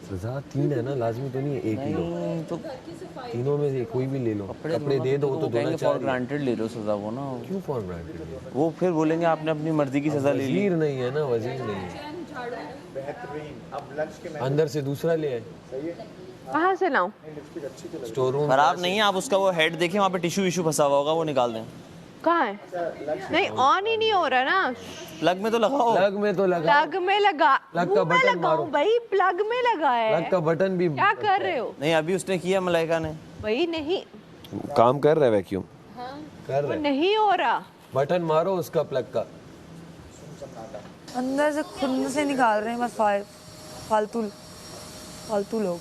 सजा 3 है ना, लाजमी तो नहीं है एक ही लो, तो तीनों में से कोई भी ले लो। कपड़े दे दो तो दोनों फॉर ग्रांटेड ले लो सजा वो ना। क्यों फॉर ग्रांटेड? वो फिर बोलेंगे आपने अपनी मर्जी की सजा ले ली। वजीर नहीं है ना, वजीर नहीं है। अंदर से दूसरा ले आए। कहाँ से लाऊं? Store room. खराब नहीं है, आप उसका वो हेड देखें, वहाँ पे टिश्यू विशू फंसा हुआ होगा, वो निकाल दें। कहाँ है? नहीं ऑन ही नहीं हो रहा ना। प्लग में तो लगाओ। प्लग में तो लगा। प्लग में लगा। प्लग का बटन मारो भाई, प्लग में लगा है। प्लग का बटन भी। क्या कर रहे हो? नहीं अभी उसने किया मलाइका ने। भाई नहीं काम कर रहा है वैक्यूम। कर रहा है। नहीं हो रहा। बटन मारो उसका प्लग का। अंदर से खुद से निकाल रहे हैं बस फालतू लोग,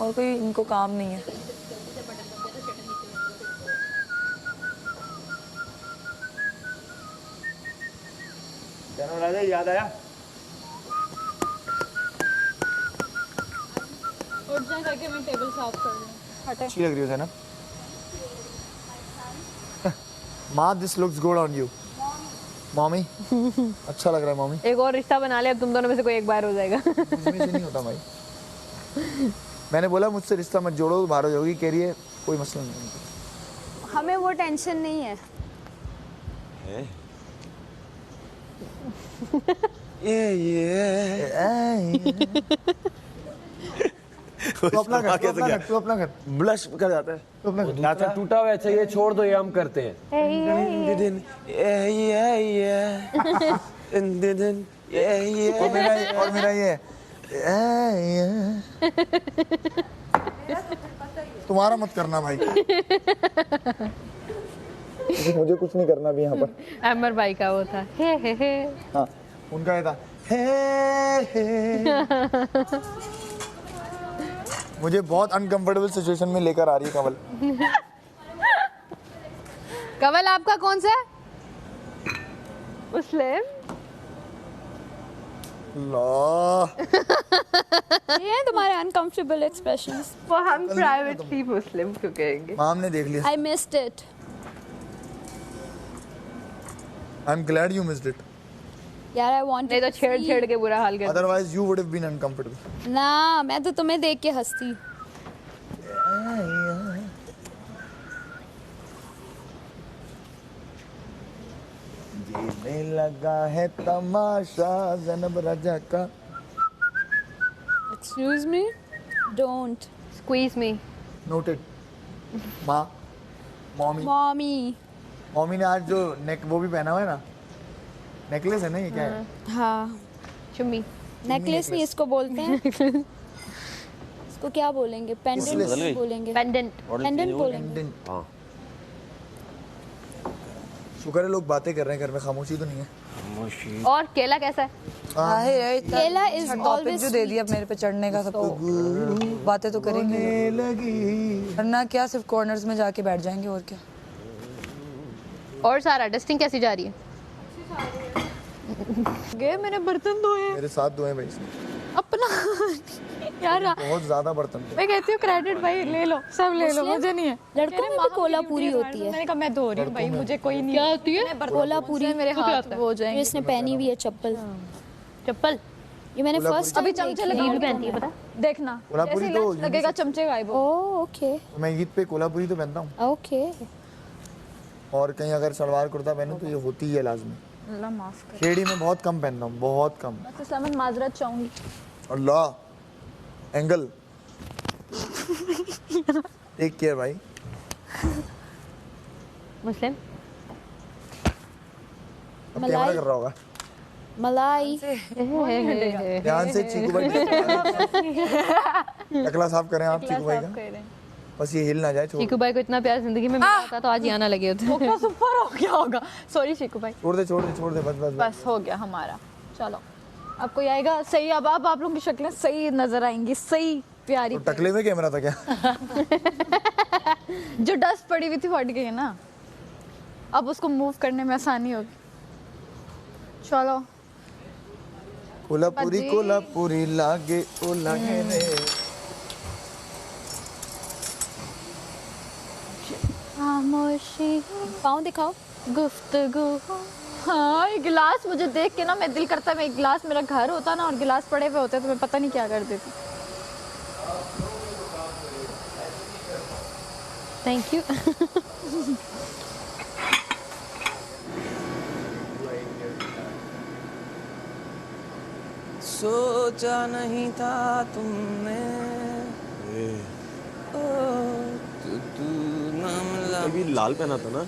और कोई इनको काम नहीं है। राजा याद आया? उठ जाए करके मैं टेबल साफ कर रही हूँ। अच्छी लग रही हो ना माँ, this looks good on you mommy. अच्छा लग रहा है मॉमी। एक और रिश्ता बना ले, अब तुम दोनों में से कोई एक बार हो जाएगा। इसमें से नहीं होता भाई। मैंने बोला मुझसे रिश्ता मत जोड़ो, बाहर हो जाओगी, कह रही है कोई मसला नहीं। हमें वो टेंशन नहीं है। तू अपना कर ब्लश कर जाता है। तू अपना कर। टूटा हुआ है, अच्छा ये छोड़ दो, ये हम करते हैं। और मेरा ये तुम्हारा मत करना भाई। मुझे कुछ नहीं करना भी यहाँ पर। अमर भाई का वो था हे। हाँ, उनका ये था हे। मुझे बहुत अनकंफर्टेबल सिचुएशन में लेकर आ रही है कमल। कमल आपका कौन सा है? मुस्लिम। ये हैं तुम्हारे अनकंफर्टेबल एक्सप्रेशंस। वो हम प्राइवेटली मुस्लिम क्यों कहेंगे? माम ने देख लिया। I missed it. I'm glad you missed it. यार I wanted नहीं तो छेड़ के बुरा हाल कर। Otherwise you would have been uncomfortable. ना, मैं तो तुम्हें देख के हंसती। जीने लगा है तमाशा ज़ैनब राजा का। Excuse me? Don't. Squeeze me. Noted. माँ, मॉमी, Mommy. मॉमी ने आज जो नेक वो भी पहना हुआ है ना, नेकलेस है ना, ये क्या है? हाँ। चुम्मी। नेकलेस नहीं इसको बोलते हैं। इसको क्या बोलेंगे? पेंडेंट बोलेंगे। पेंडेंट। पेंडेंट बोलेंगे। हाँ शुक्र है लोग बातें कर रहे हैं, घर में खामोशी तो नहीं है। और केला कैसा है? केला is टॉपिक always जो दे दिया अब मेरे पे चढ़ने का, सबको बातें तो करेंगे लगी। वरना क्या सिर्फ कॉर्नर्स में जाके बैठ जाएंगे और क्या। और सारा डस्टिंग कैसी जा रही है? गए मैंने बर्तन धोए मेरे साथ धोए भाई, अपना यार। बहुत ज्यादा बर्तन थे। मैं कहती हूँ क्रेडिट भाई ले लो, सब ले लो, मुझे नहीं है। लड़कों में भी कोलापूरी होती है। मैंने कहा मैं धो रही हूँ भाई, मुझे कोई नहीं। क्या होती है? कोलापूरी मेरे हाथ वो हो जाएंगे। इसने पहनी हुई है चप्पल। चप्पल? ये मैंने फर्स्ट अभी चमचे लगा भी पहनती है पता? देखना कोल्हापुरी जैसे तो लंच लगेगा चमचे गायब हो। ओह ओके मैं ईद पे कोल्हापुरी तो पहनता हूँ, ओके। और कहीं अगर सलवार कुर्ता पहनूं तो ये होती है लाजमी। अल्लाह माफ कर। खेड़ी में बहुत कम पहनता हूँ, बहुत कम। बस इस्लामत माजरत चाहूंगी। अल्लाह एंगल टेक केयर भाई। मुस्लिम? अब कैमरा कर रहा होगा मलाई। ध्यान से चीकू भाई टकला साफ करें आप चीकू भाई का, बस ये हिल ना जाए। छोड़ चीकू भाई को इतना प्यार जिंदगी में मिला था तो आज ही आना लगे होते। फोकस ऊपर हो गया होगा। सॉरी शिकू भाई। छोड़ दे छोड़ दे छोड़ दे, बस बस बस हो गया हमारा। चलो अब कोई आएगा सही। अब आप लोगों की शक्लें सही नजर आएंगी, सही प्यारी। तो टकले में कैमरा था क्या? जो डस्ट पड़ी हुई थी फट गई है ना, अब उसको मूव करने में आसानी होगी। चलो कोल्हापुरी कोल्हापुरी लागे ओ लागे रे। खामोशी पाँव दिखाओ। गुफ्तगू। हाँ ये गिलास मुझे देख के ना मैं दिल करता है मैं एक गिलास मेरा घर होता ना और गिलास पड़े हुए होते तो मैं पता नहीं क्या कर देती। Thank you. सोचा नहीं था तुमने अभी लाल पहना था ना?